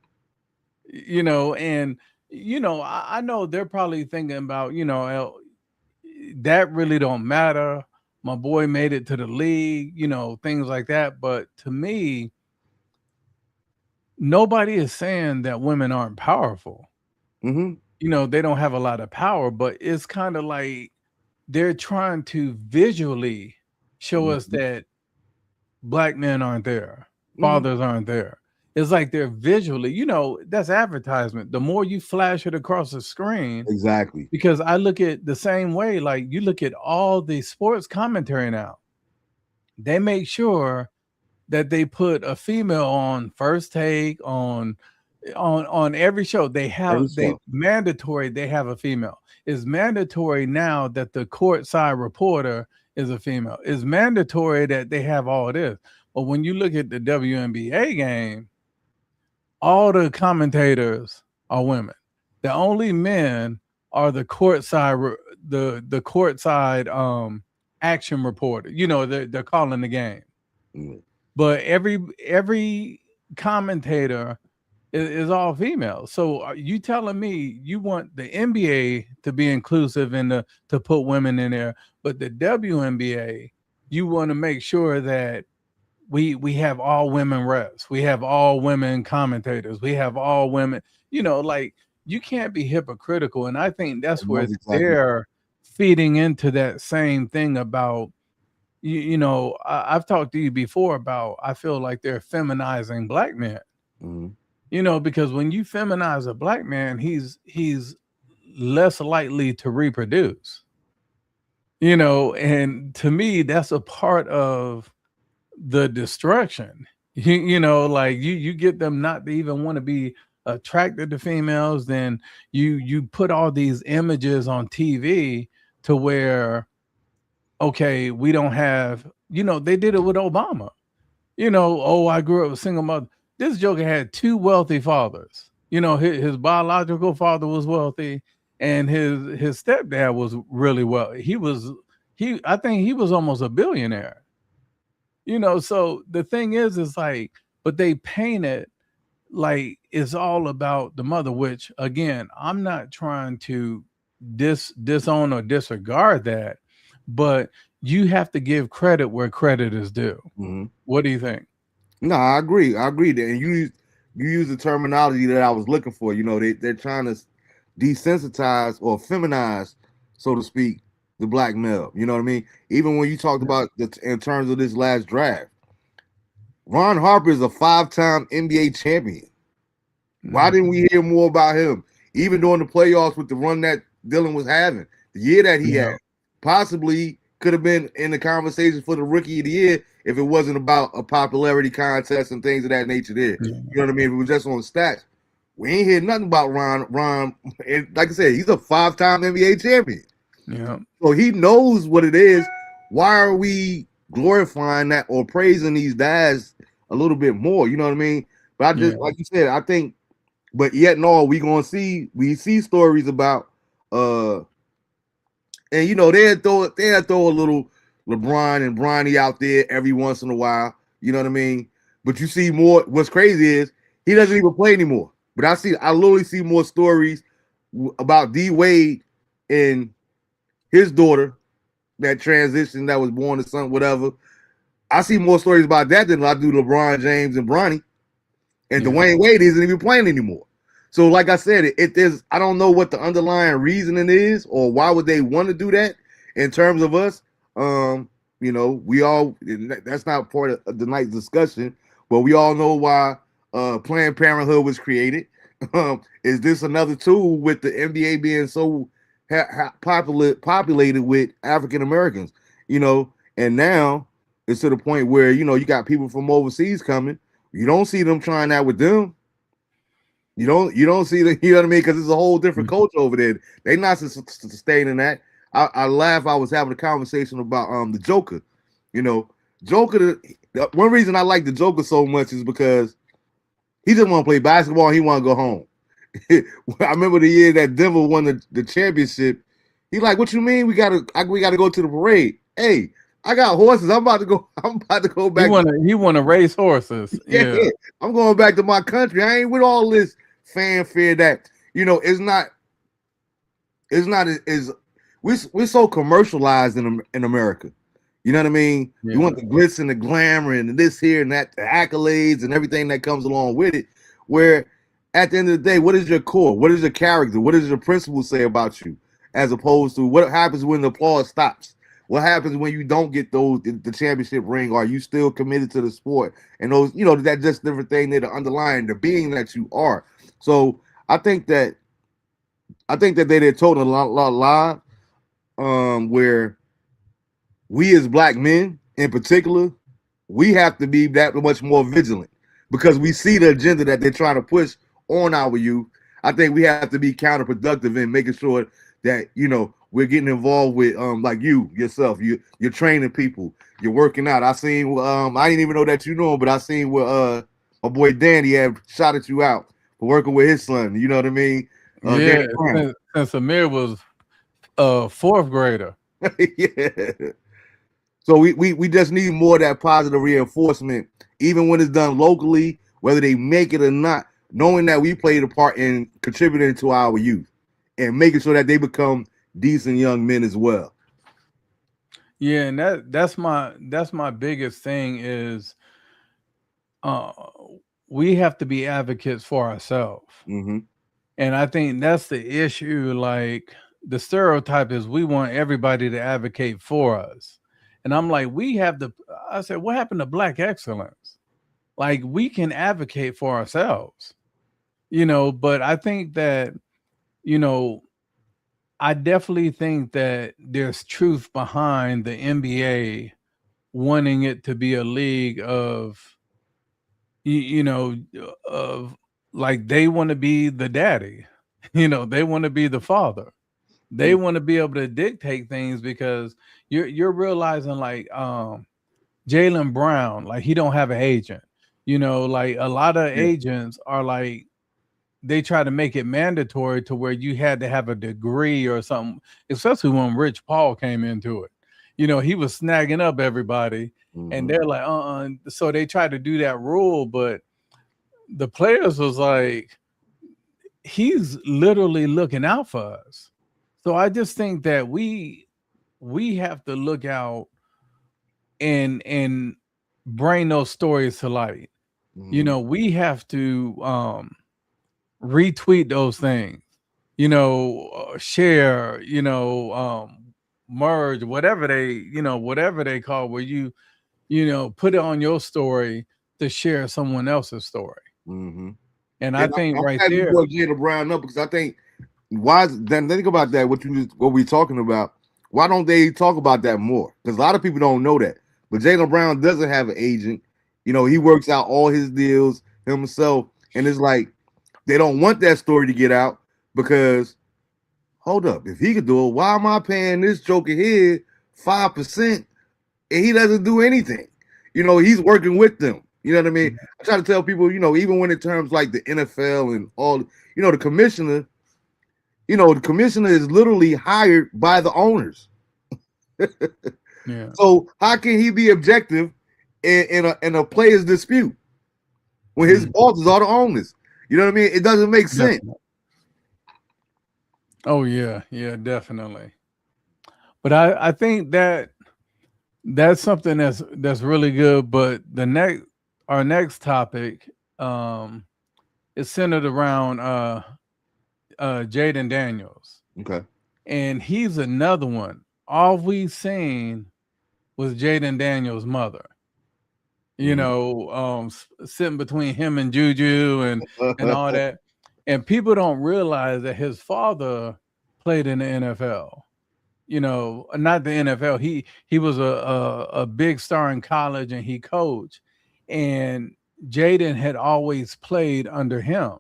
I know they're probably thinking about, that really don't matter. My boy made it to the league, things like that. But to me, nobody is saying that women aren't powerful. They don't have a lot of power, but it's kind of like they're trying to visually show us that Black men aren't there, fathers aren't there. It's like they're visually, that's advertisement. The more you flash it across the screen. Exactly. Because I look at the same way, like you look at all the sports commentary now. They make sure that they put a female on First Take, on On every show they Every they show. mandatory they have a female. It's mandatory now that the courtside reporter is a female. It's mandatory that they have all this. But when you look at the WNBA game, all the commentators are women. The only men are the courtside the courtside action reporter. You know, they're calling the game. Mm. But every commentator is all female. So are you telling me you want the NBA to be inclusive and to put women in there, but the WNBA, you want to make sure that we have all women refs, we have all women commentators, we have all women, you know, like you can't be hypocritical. And I think that's where they're feeding into that same thing about you know, I've talked to you before about I feel like they're feminizing black men. Mm-hmm. You know, because when you feminize a black man, he's less likely to reproduce. You know, and to me, that's a part of the destruction. You know, like you get them not to even want to be attracted to females, then you put all these images on TV to where, okay, we don't have, you know, they did it with Obama. You know, oh, I grew up with a single mother. This joker had two wealthy fathers. You know, his biological father was wealthy, and his stepdad was really wealthy. I think he was almost a billionaire. You know, so the thing is like, but they paint it like it's all about the mother, which again, I'm not trying to disown or disregard that, but you have to give credit where credit is due. Mm-hmm. What do you think? No, I agree. I agree. And you use the terminology that I was looking for. You know, they're trying to desensitize or feminize, so to speak, the black male. You know what I mean? Even when you talked about in terms of this last draft, Ron Harper is a 5-time NBA champion. Why didn't we hear more about him? Even during the playoffs with the run that Dylan was having, the year that he had, possibly could have been in the conversation for the rookie of the year if it wasn't about a popularity contest and things of that nature there. You know what I mean? If it was just on stats. We ain't hear nothing about Ron. And like I said, he's a 5-time NBA champion. Yeah. So he knows what it is. Why are we glorifying that or praising these dads a little bit more? You know what I mean? But I just, like you said, I think, but yet and all, we see stories about, and you know, they'll throw a little LeBron and Bronny out there every once in a while. You know what I mean? But you see more. What's crazy is he doesn't even play anymore. But I literally see more stories about D Wade and his daughter, that transition that was born to son, whatever. I see more stories about that than I do LeBron James and Bronny. And Dwayne Wade isn't even playing anymore. So, like I said, I don't know what the underlying reasoning is or why would they want to do that in terms of us. You know, that's not part of the night's discussion, but we all know why Planned Parenthood was created. Is this another tool with the NBA being so populated with African Americans? You know, and now it's to the point where, you know, you got people from overseas coming. You don't see them trying that with them. You don't see the, you know what I mean? Because it's a whole different culture over there. They not sustaining that. I laugh. I was having a conversation about the Joker. You know, Joker. One reason I like the Joker so much is because he just want to play basketball. And he want to go home. I remember the year that Denver won the championship. He's like, "What you mean? We gotta go to the parade." Hey, I got horses. I'm about to go back. He want to race horses. Yeah. I'm going back to my country. I ain't with all this fanfare that, you know, it's not as we're so commercialized in America. You know what I mean? Yeah. You want the glitz and the glamour and this here and that, the accolades and everything that comes along with it. Where at the end of the day, what is your core? What is your character? What does your principles say about you? As opposed to what happens when the applause stops? What happens when you don't get the championship ring? Are you still committed to the sport? And those, you know, that just different thing there, the underlying, the being that you are. So I think that they're told a lot where we as black men in particular, we have to be that much more vigilant because we see the agenda that they're trying to push on our youth, I think we have to be counterproductive in making sure that, you know, we're getting involved with like yourself. You're training people, you're working out. I seen I didn't even know that you know him, but I seen where my boy Danny had shouted you out for working with his son. You know what I mean? Yeah, since Amir was fourth grader. Yeah. So we just need more of that positive reinforcement, even when it's done locally, whether they make it or not, knowing that we played a part in contributing to our youth and making sure that they become decent young men as well. Yeah, and that's my biggest thing is we have to be advocates for ourselves. Mm-hmm. And I think that's the issue. Like the stereotype is we want everybody to advocate for us. And I'm like, I said, what happened to Black excellence? Like we can advocate for ourselves, you know, but I think that, you know, I definitely think that there's truth behind the NBA wanting it to be a league of, you know, of like they want to be the daddy, you know, they want to be the father. They want to be able to dictate things because you're realizing like Jaylen Brown, like he don't have an agent. You know, like a lot of agents are like they try to make it mandatory to where you had to have a degree or something, especially when Rich Paul came into it. You know, he was snagging up everybody and they're like, so they tried to do that rule, but the players was like, he's literally looking out for us. So I just think that we have to look out and bring those stories to light. You know, we have to retweet those things, you know, share, you know, merge, whatever they call where you know, put it on your story to share someone else's story. And I think I'm right glad there, you brought Jaylen Brown up because I think then think about that. What we're talking about. Why don't they talk about that more? Because a lot of people don't know that. But Jaylen Brown doesn't have an agent. You know, he works out all his deals himself, and it's like they don't want that story to get out because hold up, if he could do it, why am I paying this joker here 5% and he doesn't do anything? You know, he's working with them. You know what I mean? I try to tell people, you know, even when in terms like the NFL and all, you know, the commissioner is literally hired by the owners. yeah. So how can he be objective in a player's dispute when his bosses are the owners? You know what I mean? It doesn't make sense. Oh yeah, definitely. But I think that that's something that's really good. But our next topic is centered around Jaden Daniels. Okay. And he's another one. All we've seen was Jaden Daniels' mother. You know, sitting between him and Juju and all that. And people don't realize that his father played in the NFL. You know, not the NFL. He was a big star in college and he coached. And Jaden had always played under him,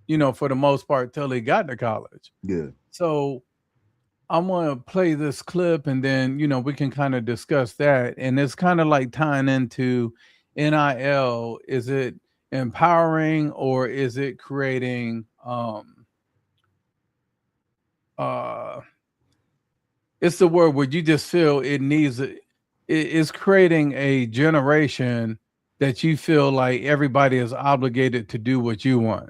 you know, for the most part till he got to college. Yeah. So I'm going to play this clip and then, you know, we can kind of discuss that. And it's kind of like tying into NIL. Is it empowering or is it creating it's the word where you just feel it needs it's creating a generation that you feel like everybody is obligated to do what you want.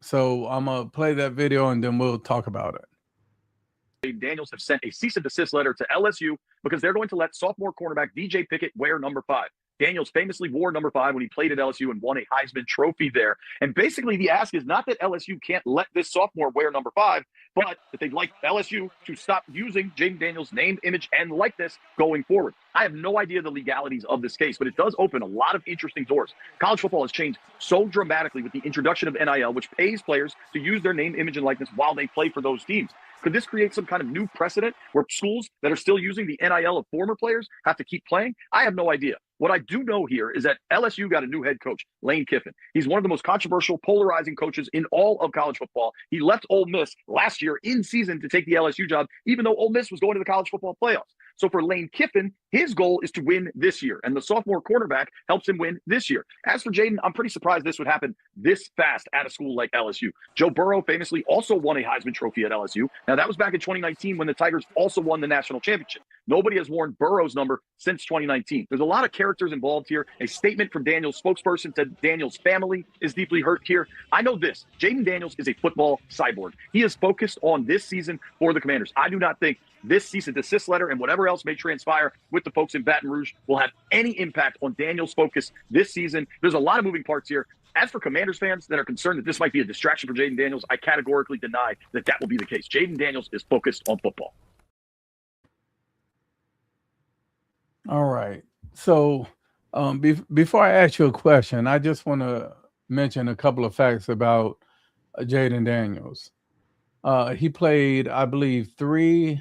So I'm gonna play that video and then we'll talk about it. Daniels have sent a cease and desist letter to LSU because they're going to let sophomore cornerback DJ Pickett wear number 5. Daniels famously wore number 5 when he played at LSU and won a Heisman Trophy there. And basically the ask is not that LSU can't let this sophomore wear number 5, but that they'd like LSU to stop using Jaden Daniels' name, image, and likeness going forward. I have no idea the legalities of this case, but it does open a lot of interesting doors. College football has changed so dramatically with the introduction of NIL, which pays players to use their name, image, and likeness while they play for those teams. Could this create some kind of new precedent where schools that are still using the NIL of former players have to keep playing? I have no idea. What I do know here is that LSU got a new head coach, Lane Kiffin. He's one of the most controversial, polarizing coaches in all of college football. He left Ole Miss last year in season to take the LSU job, even though Ole Miss was going to the college football playoffs. So for Lane Kiffin, his goal is to win this year, and the sophomore cornerback helps him win this year. As for Jaden, I'm pretty surprised this would happen this fast at a school like LSU. Joe Burrow famously also won a Heisman Trophy at LSU. Now, that was back in 2019 when the Tigers also won the national championship. Nobody has worn Burrow's number since 2019. There's a lot of characters involved here. A statement from Daniels' spokesperson said Daniels' family is deeply hurt here. I know this. Jaden Daniels is a football cyborg. He is focused on this season for the Commanders. I do not think this cease and desist letter and whatever else may transpire with the folks in Baton Rouge will have any impact on Daniels' focus this season. There's a lot of moving parts here. As for Commanders fans that are concerned that this might be a distraction for Jaden Daniels, I categorically deny that that will be the case. Jaden Daniels is focused on football. All right. So before I ask you a question, I just want to mention a couple of facts about Jaden Daniels. He played, I believe, three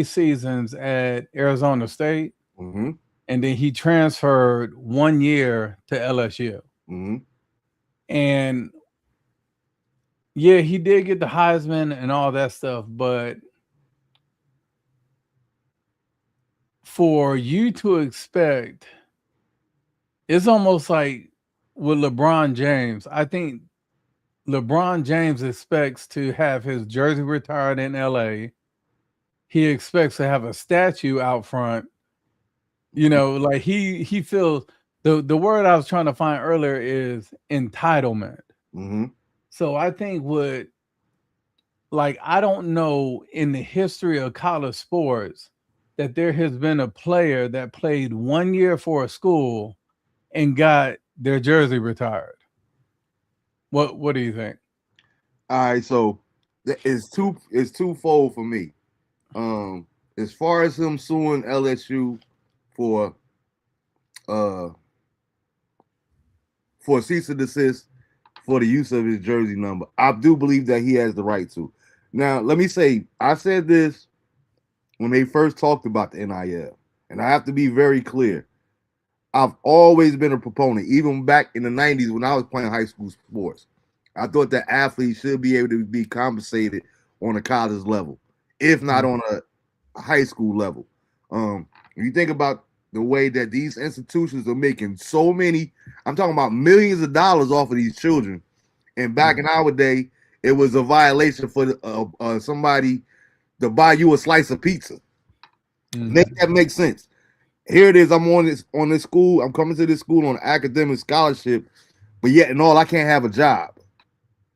seasons at Arizona State, Mm-hmm. and then he transferred 1 year to LSU. Mm-hmm. And yeah, he did get the Heisman and all that stuff, but for you to expect, it's almost like with LeBron James. I think LeBron James expects to have his jersey retired in LA. He expects to have a statue out front. You know, like he feels the word I was trying to find earlier is entitlement. Mm-hmm. So I think I don't know in the history of college sports that there has been a player that played 1 year for a school and got their jersey retired. What do you think? All right, so it's twofold for me. As far as him suing LSU for cease and desist for the use of his jersey number, I do believe that he has the right to. Now, let me say, I said this when they first talked about the NIL, and I have to be very clear. I've always been a proponent, even back in the 90s when I was playing high school sports. I thought that athletes should be able to be compensated on a college level, if not on a high school level. When you think about the way that these institutions are making so many, I'm talking about millions of dollars off of these children. And back in our day, it was a violation for somebody to buy you a slice of pizza. Make that make sense. Here it is. I'm on this school. I'm coming to this school on an academic scholarship, but yet and all, I can't have a job.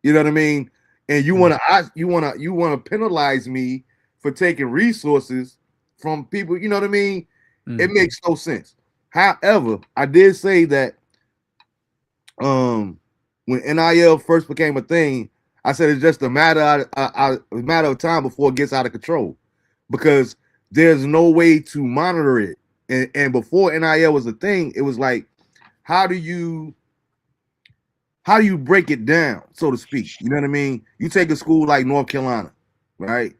You know what I mean? And you want to penalize me for taking resources from people. You know what I mean? It makes no sense. However, I did say that when NIL first became a thing, I said it's just a matter of time before it gets out of control, because there's no way to monitor it. And before NIL was a thing, it was like, how do you break it down, so to speak? You know what I mean? You take a school like North Carolina, right?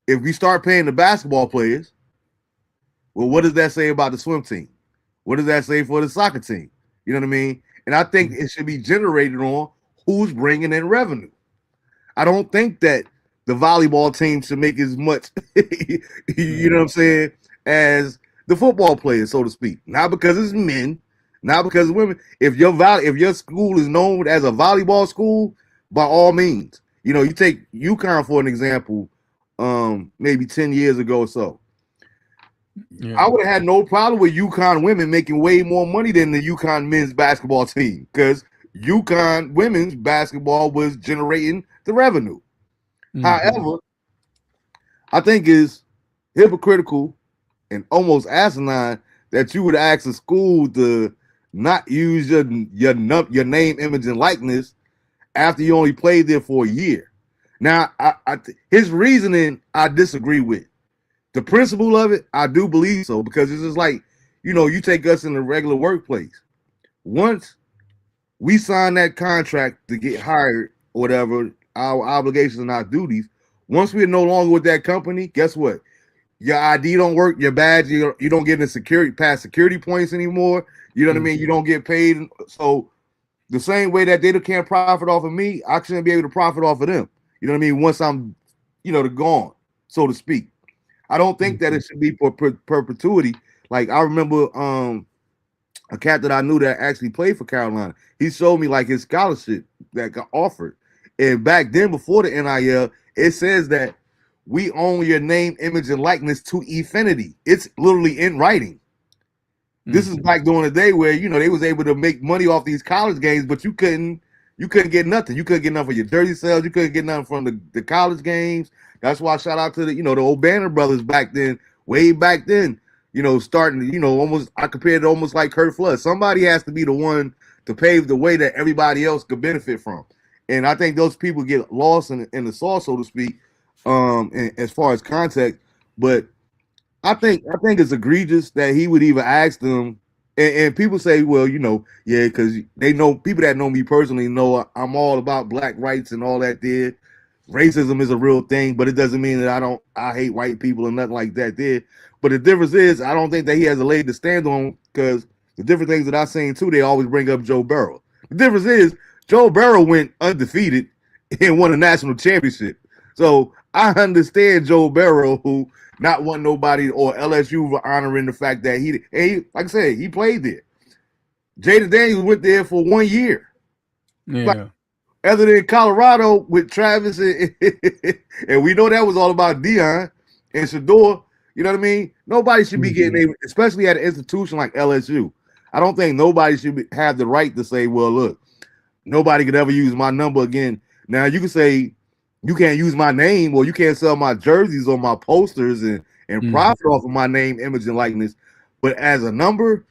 If we start paying the basketball players, well, what does that say about the swim team? What does that say for the soccer team? You know what I mean? And I think it should be generated on who's bringing in revenue. I don't think that the volleyball team should make as much, you know what I'm saying, as the football players, so to speak. Not because it's men, not because it's women. If your school is known as a volleyball school, by all means. You know, you take UConn for an example, maybe 10 years ago or so. Yeah. I would have had no problem with UConn women making way more money than the UConn men's basketball team, because UConn women's basketball was generating the revenue. However, I think it's hypocritical and almost asinine that you would ask a school to not use your name, image, and likeness after you only played there for a year. Now, his reasoning, I disagree with. The principle of it, I do believe so, because it's just like, you know, you take us in the regular workplace. Once we sign that contract to get hired or whatever, our obligations and our duties, once we're no longer with that company, guess what? Your ID don't work, your badge, you don't get the security points anymore. You know what I mean? You don't get paid. So the same way that they can't profit off of me, I shouldn't be able to profit off of them. You know what I mean? Once I'm, gone, so to speak. I don't think that it should be for perpetuity. Like I remember a cat that I knew that actually played for Carolina. He showed me like his scholarship that got offered. And back then, before the NIL, it says that we own your name, image, and likeness to infinity. It's literally in writing. This is back during the day where they was able to make money off these college games, but you couldn't get nothing. You couldn't get nothing for your jersey sales. You couldn't get nothing from the college games. That's why I shout out to the old Banner brothers back then, way back then. Starting almost I compared it almost like Kurt Flood. Somebody has to be the one to pave the way that everybody else could benefit from. And I think those people get lost in the sauce, so to speak, as far as context. But I think it's egregious that he would even ask them. And people say, well, yeah, because they know, people that know me personally know I'm all about black rights and all that there. Racism is a real thing, but it doesn't mean that I hate white people and nothing like that there. But the difference is I don't think that he has a leg to stand on, because the different things that I've seen too, they always bring up Joe Burrow. The difference is Joe Burrow went undefeated and won a national championship. So I understand Joe Burrow, who not want nobody, or LSU for honoring the fact that he like I said, he played there. Jaden Daniels went there for 1 year. Yeah. Like, other than Colorado with Travis and we know that was all about Deion and Shador. You know what I mean? Nobody should be getting, especially at an institution like LSU. I don't think nobody should have the right to say, well, look, nobody could ever use my number again. Now, you can say you can't use my name, or you can't sell my jerseys or my posters and profit off of my name, image, and likeness. But as a number,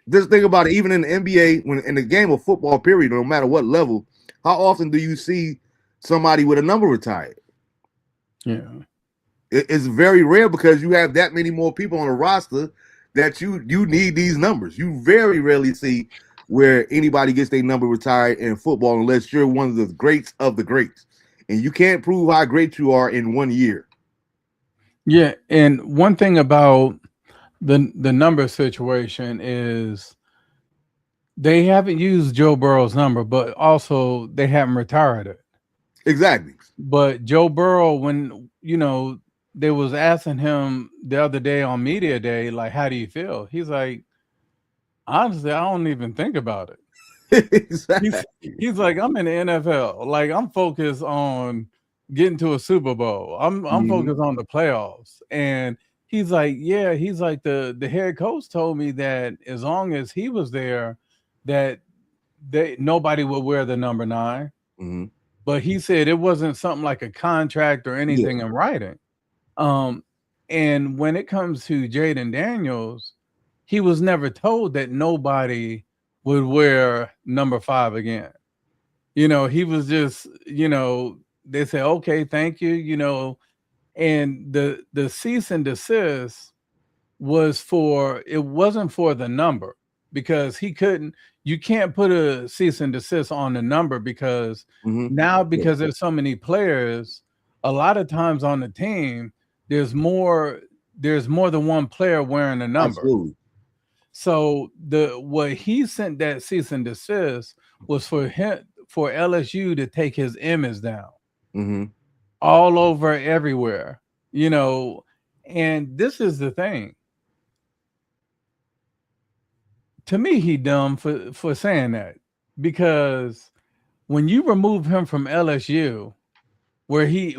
just think about it. Even in the NBA, when in the game of football, period, no matter what level, how often do you see somebody with a number retired? Yeah. It's very rare, because you have that many more people on the roster that you need these numbers. You very rarely see where anybody gets their number retired in football unless you're one of the greats of the greats. And you can't prove how great you are in 1 year. Yeah, and one thing about the number situation is they haven't used Joe Burrow's number, but also they haven't retired it. Exactly. But Joe Burrow, when they was asking him the other day on media day, like, how do you feel? He's like, honestly, I don't even think about it. Exactly. He's like, I'm in the NFL. Like, I'm focused on getting to a Super Bowl. I'm focused on the playoffs. And he's like, yeah, he's like, the head coach told me that as long as he was there, that nobody would wear the number 9. But he said it wasn't something like a contract or anything in writing. And when it comes to Jaden Daniels, he was never told that nobody would wear number 5 again. He was just, they said, okay, thank you, and the cease and desist it wasn't for the number, because you can't put a cease and desist on the number, because now, because there's so many players, a lot of times on the team, there's more than one player wearing a number. Absolutely. So what he sent that cease and desist was for LSU to take his image down all over everywhere, and this is the thing. To me, he dumb for saying that, because when you remove him from LSU, where he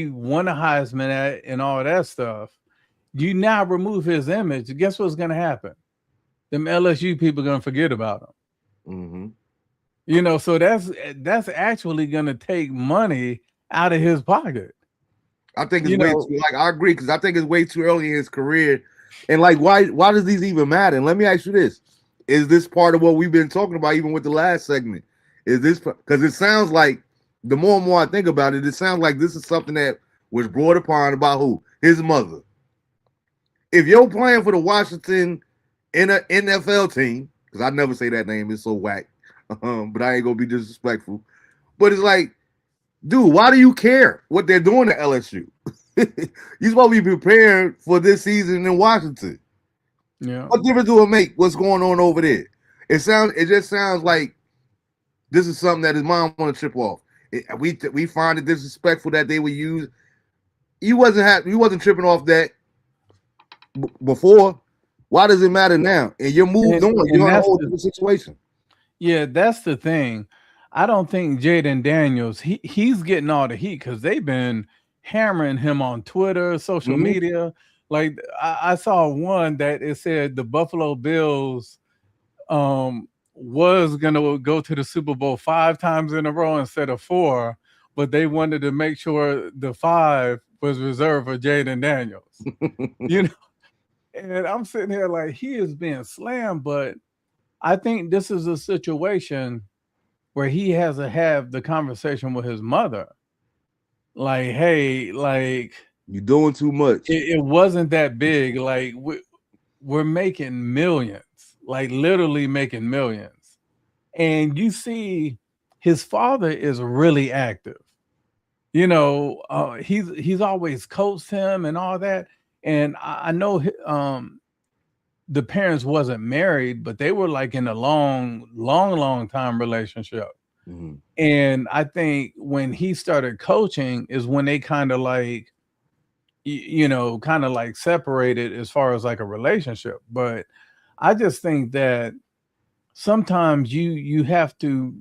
won a Heisman at and all that stuff, you now remove his image. Guess what's going to happen? Them LSU people are going to forget about him. So that's actually going to take money out of his pocket. I think it's way too, I agree, because I think it's way too early in his career. And why does these even matter? And let me ask you this. Is this part of what we've been talking about, even with the last segment? Is this, because it sounds like, the more and more I think about it, it sounds like this is something that was brought upon about who? His mother. If you're playing for the Washington NFL team, because I never say that name, it's so whack, but I ain't gonna be disrespectful. But it's like, dude, why do you care what they're doing at LSU? You're supposed to be preparing for this season in Washington. Yeah. What difference do it make? What's going on over there? It just sounds like this is something that his mom want to chip off. We find it disrespectful that they would use. You wasn't tripping off that before. Why does it matter now? And you're moved on. You're in a whole different situation. Yeah, that's the thing. I don't think Jaden Daniels, he's getting all the heat because they've been hammering him on Twitter, social media. Like I saw one that it said the Buffalo Bills was gonna go to the Super Bowl 5 times in a row instead of 4, but they wanted to make sure the 5 was reserved for Jaden Daniels. You know, and I'm sitting here like he is being slammed, but I think this is a situation where he has to have the conversation with his mother. Like, hey, like you're doing too much. It wasn't that big. Like we're making millions, like literally making millions. And you see his father is really active. You know, he's always coached him and all that. And I know the parents wasn't married, but they were like in a long time relationship. And I think when he started coaching is when they kind of like, kind of like separated as far as like a relationship. But I just think that sometimes you have to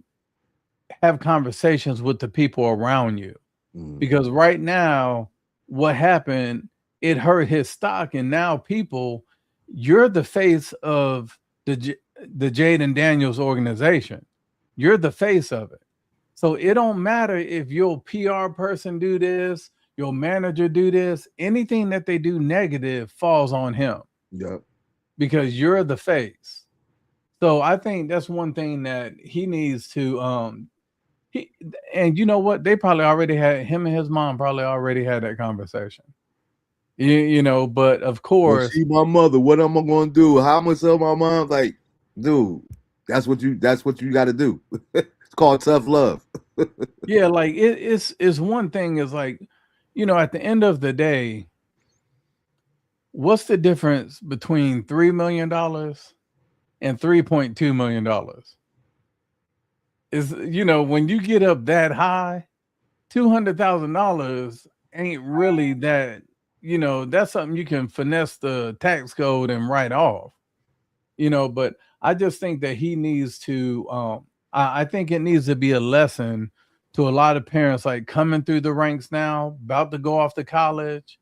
have conversations with the people around you, because right now what happened, it hurt his stock, and now you're the face of the Jaden Daniels organization. You're the face of it. So it don't matter if your PR person do this, your manager do this, anything that they do negative falls on him. Yep. Because you're the face. So I think that's one thing that he needs to and you know what? They probably already had him and his mom probably already had that conversation. You know, but of course, well, she my mother. What am I gonna do? How am I tell my mom? Like, dude, that's what you got to do. It's called tough love. Yeah, like it's one thing is like, at the end of the day, what's the difference between $3 million and $3.2 million? Is when you get up that high, $200,000 ain't really that. That's something you can finesse the tax code and write off. But I just think that he needs to. I think it needs to be a lesson to a lot of parents, like coming through the ranks now, about to go off to college.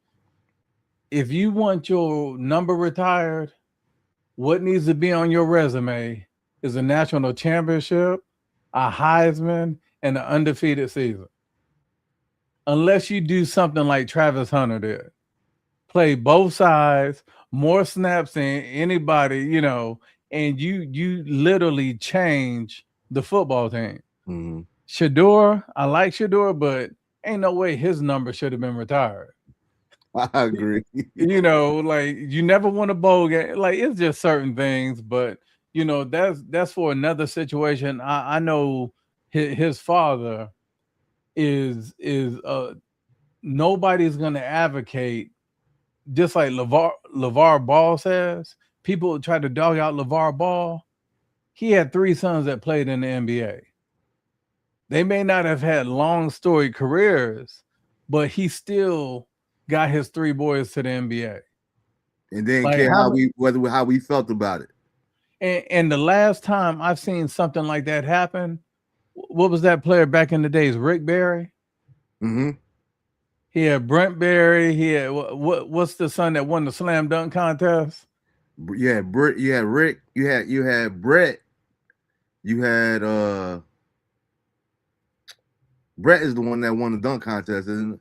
If you want your number retired, what needs to be on your resume is a national championship, a Heisman, and an undefeated season. Unless you do something like Travis Hunter did. Play both sides, more snaps than anybody, and you literally change the football team. Shador, I like Shador, but ain't no way his number should have been retired. I agree. Like you never won a bowl game. Like it's just certain things, but that's for another situation. I know his father is nobody's gonna advocate. Just like LeVar Ball says, people try to dog out LeVar Ball. He had 3 sons that played in the NBA. They may not have had long storied careers, but he still got his 3 boys to the NBA. And didn't care how we felt about it. And the last time I've seen something like that happen, what was that player back in the days? Rick Barry? He had Brent Berry. He had what's the son that won the slam dunk contest? Yeah, Rick. You had Brett. You had Brett is the one that won the dunk contest, isn't it?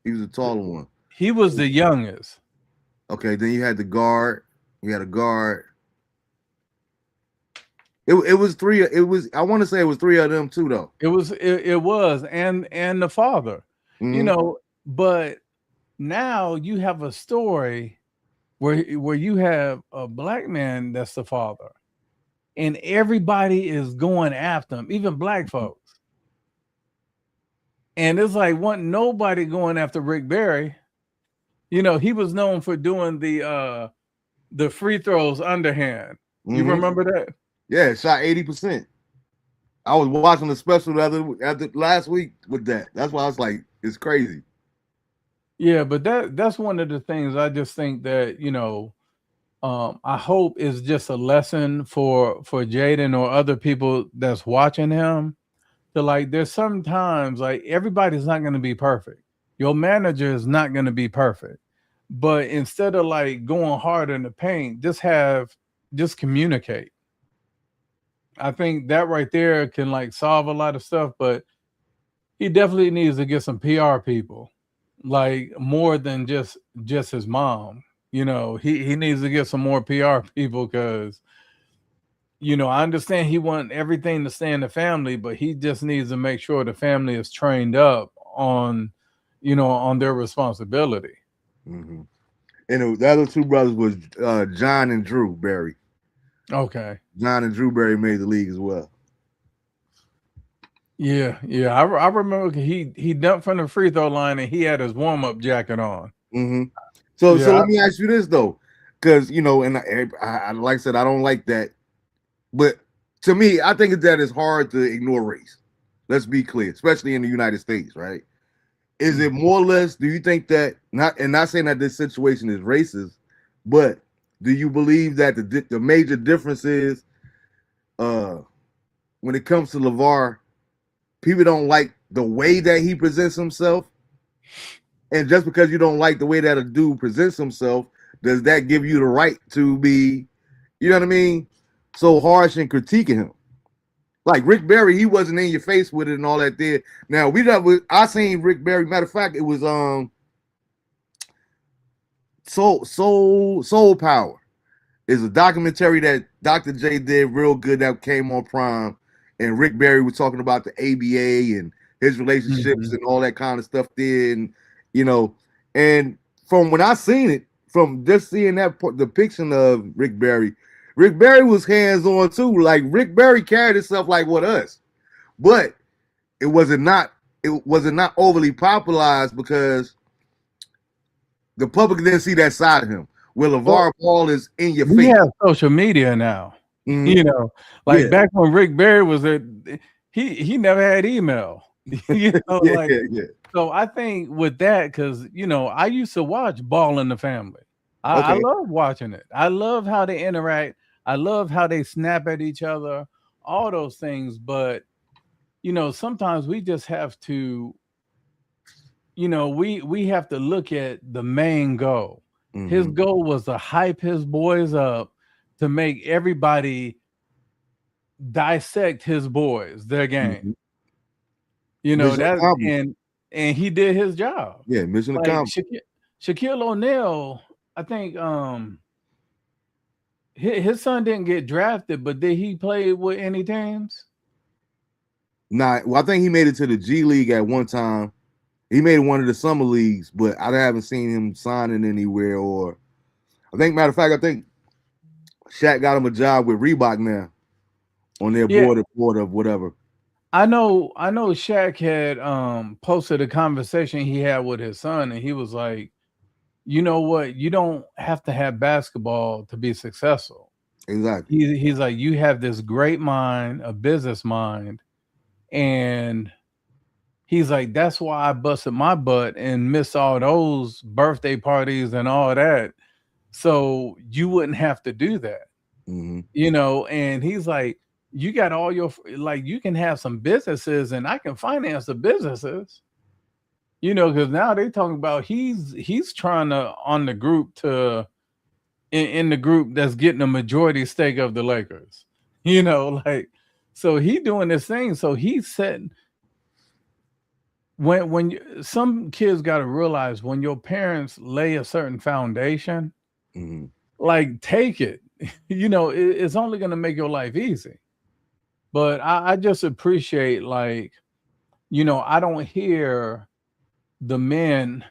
He was the taller one. He was the youngest. Okay, then you had the guard. You had a guard. It was 3. It was, I want to say it was 3 of them too, though. It was and the father. But now you have a story where you have a black man that's the father, and everybody is going after him, even black folks. And it's like nobody going after Rick Barry. You know, he was known for doing the free throws underhand. You remember that? Yeah, shot 80%. I was watching the special the last week with that. That's why I was like, it's crazy. Yeah, but that's one of the things I just think that, I hope is just a lesson for Jaden or other people that's watching him. To like, there's sometimes like everybody's not going to be perfect. Your manager is not going to be perfect, but instead of like going hard in the paint, just communicate. I think that right there can like solve a lot of stuff, but he definitely needs to get some PR people, like more than just his mom. He needs to get some more PR people because I understand he wants everything to stay in the family, but he just needs to make sure the family is trained up on their responsibility. And the other two brothers was John and Drew Berry. Okay. John and Drew Berry made the league as well. Yeah. I remember he dumped from the free throw line and he had his warm up jacket on. So let me ask you this though, because and I like I said, I don't like that, but to me, I think that it's hard to ignore race. Let's be clear, especially in the United States, right? Is it more or less? Do you think that not saying that this situation is racist, but do you believe that the major difference is when it comes to LeVar, people don't like the way that he presents himself? And just because you don't like the way that a dude presents himself, does that give you the right to be, you know what I mean, so harsh in critiquing him? Like Rick Barry, he wasn't in your face with it and all that there. Now I seen Rick Barry. Matter of fact, it was Soul Power. It's a documentary that Dr. J did real good that came on Prime, and Rick Barry was talking about the ABA and his relationships and all that kind of stuff there, and and from when I seen it, from just seeing that depiction of Rick Barry was hands-on too. Like Rick Barry carried himself like what us, but it wasn't not overly popularized because the public didn't see that side of him. Where LeVar Ball is in your face. We have social media now. Back when Rick Barry was there, he never had email. So I think with that, because I used to watch Ball in the Family. I love watching it. I love how they interact. I love how they snap at each other, all those things. But sometimes we just have to, we have to look at the main goal. His goal was to hype his boys up, to make everybody dissect his boys, their game. And he did his job. Yeah, mission accomplished. Shaquille O'Neal, I think his son didn't get drafted, but did he play with any teams? Nah, well, I think he made it to the G League at one time. He made one of the summer leagues, but I haven't seen him signing anywhere. Or matter of fact, I think Shaq got him a job with Reebok now on their board of whatever. I know Shaq had posted a conversation he had with his son, and he was like, you know what? You don't have to have basketball to be successful. Exactly. He's like, you have this great mind, a business mind, and he's like, that's why I busted my butt and missed all those birthday parties and all that, so you wouldn't have to do that. And he's like, you got all your, like, you can have some businesses and I can finance the businesses, because now they talking about he's trying to on the group to in the group that's getting a majority stake of the Lakers, so he doing this thing. So he's setting, some kids got to realize when your parents lay a certain foundation, like take it, it's only going to make your life easy. But I just appreciate, like, I don't hear the men.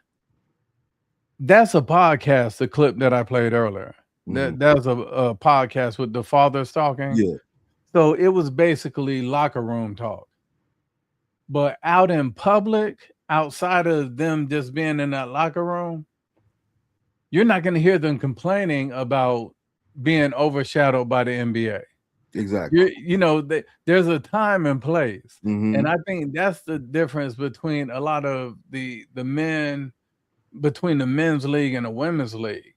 That's a podcast, the clip that I played earlier. That's a podcast with the fathers talking. Yeah. So it was basically locker room talk. But out in public, outside of them just being in that locker room, you're not going to hear them complaining about being overshadowed by the NBA. Exactly. You know, there's a time and place. Mm-hmm. And I think that's the difference between a lot of the men, between the men's league and the women's league.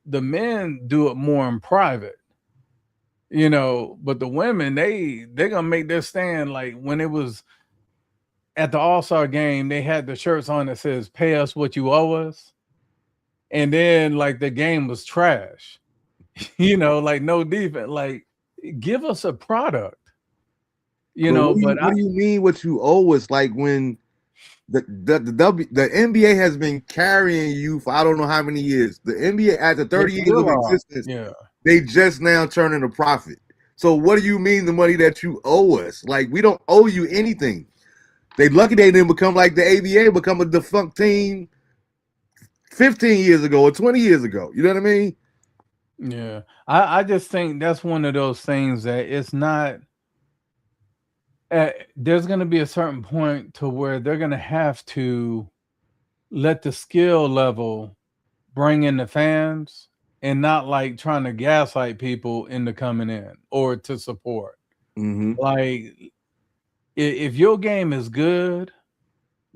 The men do it more in private, you know, but the women, they're gonna make their stand. Like when it was at the All-Star game, they had the shirts on that says "Pay us what you owe us," and then like the game was trash, you know, like no defense. Like give us a product, you know. What do you mean what you owe us? Like when the NBA has been carrying you for I don't know how many years. The NBA after 30 years of existence, they just now turning a profit. So what do you mean the money that you owe us? Like we don't owe you anything. They lucky they didn't become like the ABA, become a defunct team 15 years ago or 20 years ago. You know what I mean? Yeah. I just think that's one of those things that it's not there's going to be a certain point to where they're going to have to let the skill level bring in the fans and not like trying to gaslight people into coming in or to support. Mm-hmm. Like if your game is good,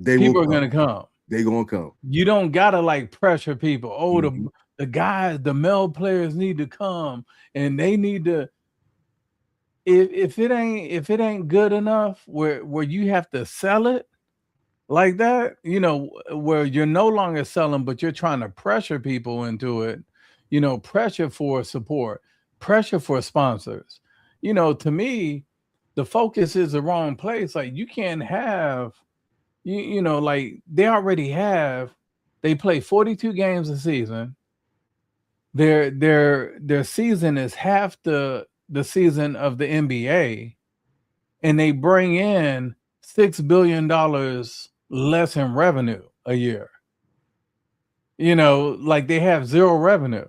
people are going to come. They're going to come. You don't got to like pressure people. Oh, the guys, the male players need to come and they need to. If it ain't good enough where you have to sell it like that, you know, where you're no longer selling, but you're trying to pressure people into it, you know, pressure for support, pressure for sponsors. You know, to me, the focus is the wrong place. Like you can't have, you know, like they play 42 games a season. Their season is half the season of the NBA, and they bring in $6 billion less in revenue a year. You know, like they have zero revenue.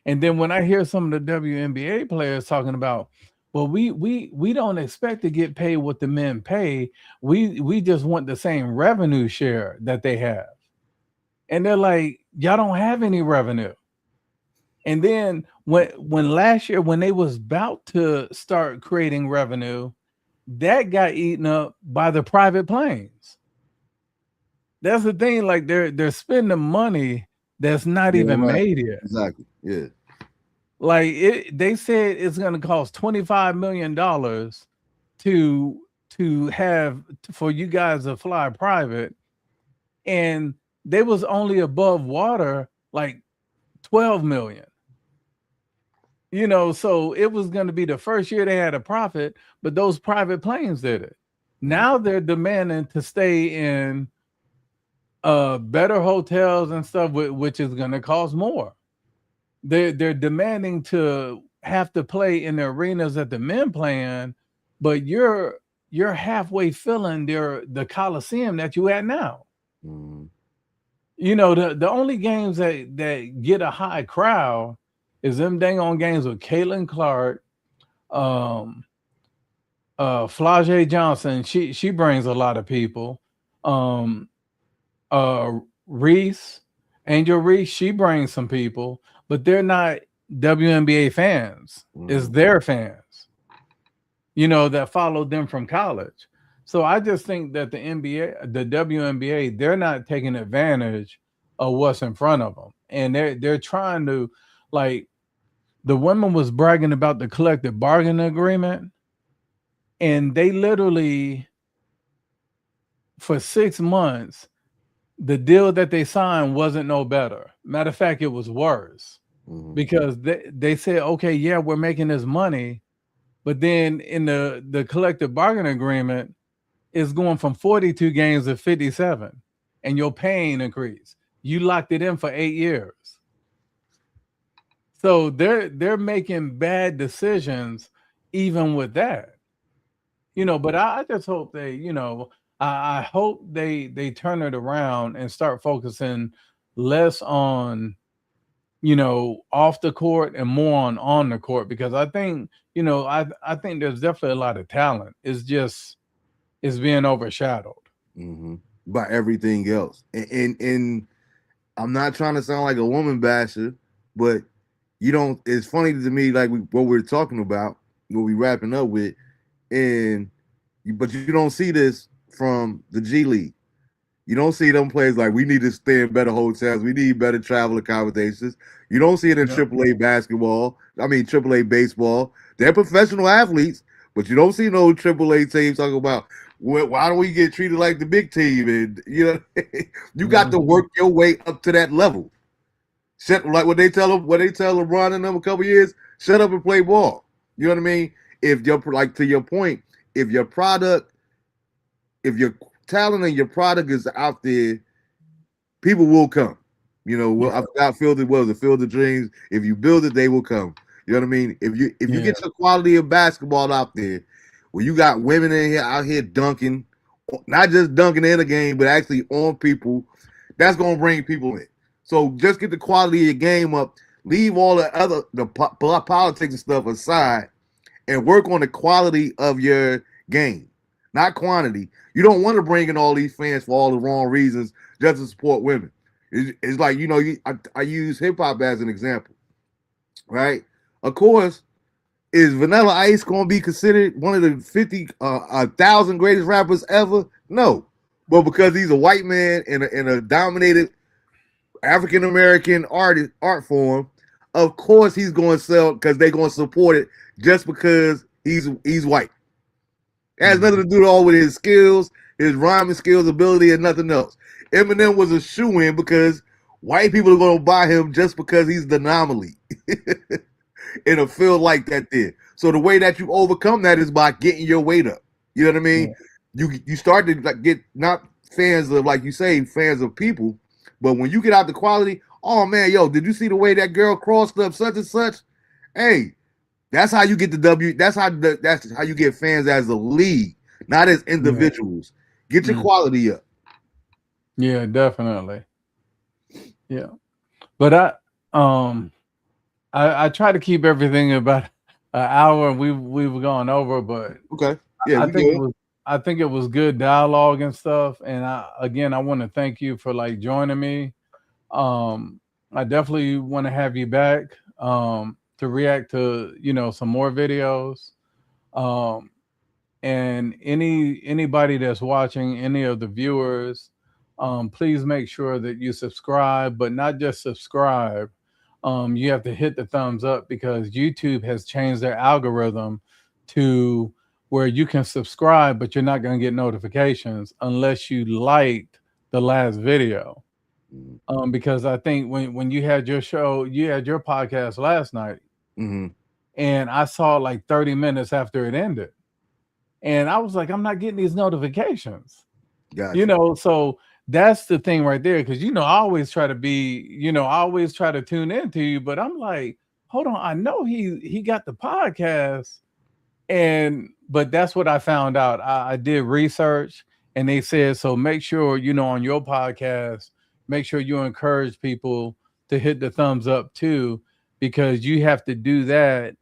And then when I hear some of the WNBA players talking about, well, we don't expect to get paid what the men pay. We just want the same revenue share that they have. And they're like, y'all don't have any revenue. And then when last year, when they was about to start creating revenue, that got eaten up by the private planes. That's the thing. Like they're spending money that's not even made yet. Exactly. Yeah. Like they said it's going to cost $25 million to have for you guys to fly private, and they was only above water like 12 million. You know, so it was going to be the first year they had a profit, but those private planes did it. Now they're demanding to stay in better hotels and stuff, which is going to cost more. They're demanding to have to play in the arenas that the men play in, but you're halfway filling the Coliseum that you at now. Mm-hmm. You know, the only games that get a high crowd is them dang on games with Caitlin Clark, Flau'jae Johnson. She brings a lot of people. Reese, Angel Reese, she brings some people, but they're not WNBA fans. It's their fans, you know, that followed them from college. So I just think that the WNBA, they're not taking advantage of what's in front of them, and they're trying to, like, the women was bragging about the collective bargaining agreement, and they literally, for 6 months, the deal that they signed wasn't no better. Matter of fact, it was worse, because they said, okay, yeah, we're making this money, but then in the collective bargaining agreement, it's going from 42 games to 57, and your paying increase. You locked it in for 8 years. So they're making bad decisions even with that. You know, but I just hope they, you know, I hope they turn it around and start focusing less on, you know, off the court and more on the court, because I think, you know, I think there's definitely a lot of talent. It's just being overshadowed by everything else. And I'm not trying to sound like a woman basher, but you don't. It's funny to me, like what we're talking about, what we wrapping up with, but you don't see this from the G League. You don't see them players like we need to stay in better hotels. We need better travel accommodations. You don't see it in AAA basketball. I mean AAA baseball. They're professional athletes, but you don't see no AAA teams talking about why don't we get treated like the big team? And you got to work your way up to that level. Like what they tell LeBron in them a couple years, shut up and play ball. You know what I mean? If you're like to your point, if your product, if your talent and your product is out there, people will come. I forgot Field of Dreams. If you build it, they will come. You know what I mean? If you get your quality of basketball out there, where you got women out here dunking, not just dunking in a game, but actually on people, that's gonna bring people in. So just get the quality of your game up. Leave all the politics and stuff aside, and work on the quality of your game, not quantity. You don't want to bring in all these fans for all the wrong reasons just to support women. It's like, I use hip hop as an example, right? Of course, is Vanilla Ice going to be considered one of the 1,000 greatest rappers ever? No. But because he's a white man in a dominated African-American art form, of course he's going to sell because they're going to support it just because he's white. It has nothing to do at all with his skills, his rhyming skills, ability, and nothing else. Eminem was a shoo-in because white people are going to buy him just because he's the anomaly in a field like that there. So the way that you overcome that is by getting your weight up. You know what I mean? Yeah. You start to get not fans of, like you say, fans of people, but when you get out the quality, oh man, did you see the way that girl crossed up such and such? Hey, that's how you get the W. That's how you get fans as a league, not as individuals. Get your quality up. Yeah, definitely. Yeah, but I try to keep everything about an hour, and we've gone over, but okay. Yeah, I think it was good dialogue and stuff. And I want to thank you for like joining me. I definitely want to have you back to react to some more videos. And anybody that's watching, any of the viewers, please make sure that you subscribe, but not just subscribe. You have to hit the thumbs up because YouTube has changed their algorithm to where you can subscribe, but you're not going to get notifications unless you liked the last video. Because I think when you had your show, you had your podcast last night, and I saw like 30 minutes after it ended. And I was like, I'm not getting these notifications. Gotcha. So that's the thing right there. Cause I always try to tune into you, but I'm like, hold on, I know he got the podcast. But that's what I found out. I did research and they said, so make sure, on your podcast, make sure you encourage people to hit the thumbs up too, because you have to do that.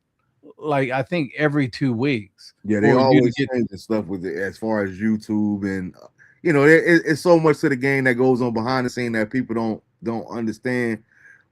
Like I think every 2 weeks. Yeah, they always change the stuff with it as far as YouTube, and it's so much to the game that goes on behind the scene that people don't understand.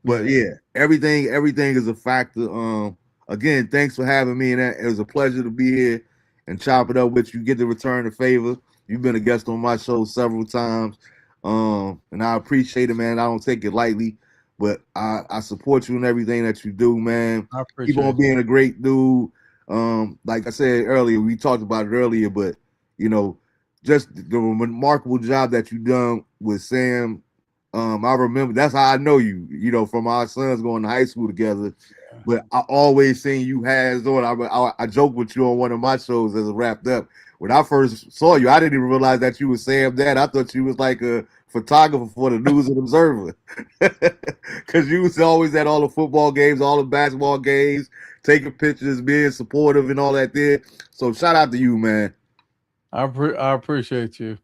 But yeah, everything is a factor. Again, thanks for having me, and it was a pleasure to be here and chop it up with you. Get to return the favor. You've been a guest on my show several times, and I appreciate it, man. I don't take it lightly. But I support you in everything that you do, man. I appreciate Keep on being a great dude. Like I said earlier, we talked about it earlier, but just the remarkable job that you done with Sam. I remember that's how I know you, from our sons going to high school together. Yeah. But I always seen you hands on. I joked with you on one of my shows as it wrapped up. When I first saw you, I didn't even realize that you was Sam Dad. I thought you was like a photographer for the News and Observer, because you was always at all the football games, all the basketball games, taking pictures, being supportive and all that there. So shout out to you, man. I appreciate you.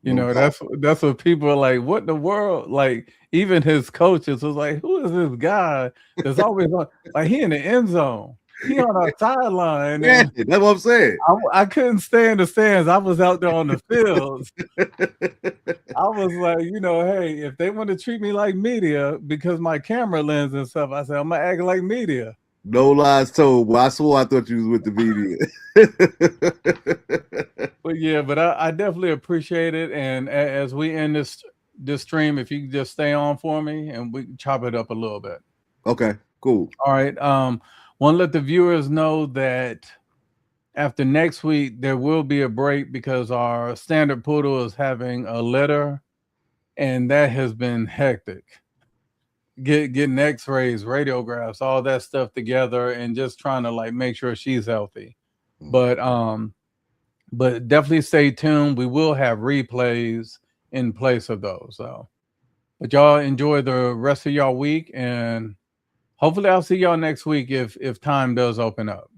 That's what people are like, what in the world? Like even his coaches was like, who is this guy that's always on, like he in the end zone? he on our sideline. Yeah, And that's what I'm saying. I couldn't stay in the stands. I was out there on the fields. I was like, you know, hey, if they want to treat me like media because my camera lens and stuff, I said, I'm gonna act like media. No lies told. Well, I swore I thought you was with the media. But yeah, but I definitely appreciate it. And as we end this stream, if you can just stay on for me and we can chop it up a little bit. Okay, cool. All right. Want to let the viewers know that after next week, there will be a break because our standard poodle is having a litter, and that has been hectic. Getting x-rays, radiographs, all that stuff together, and just trying to like make sure she's healthy. But definitely stay tuned. We will have replays in place of those. So, but y'all enjoy the rest of y'all week, and hopefully I'll see y'all next week if time does open up.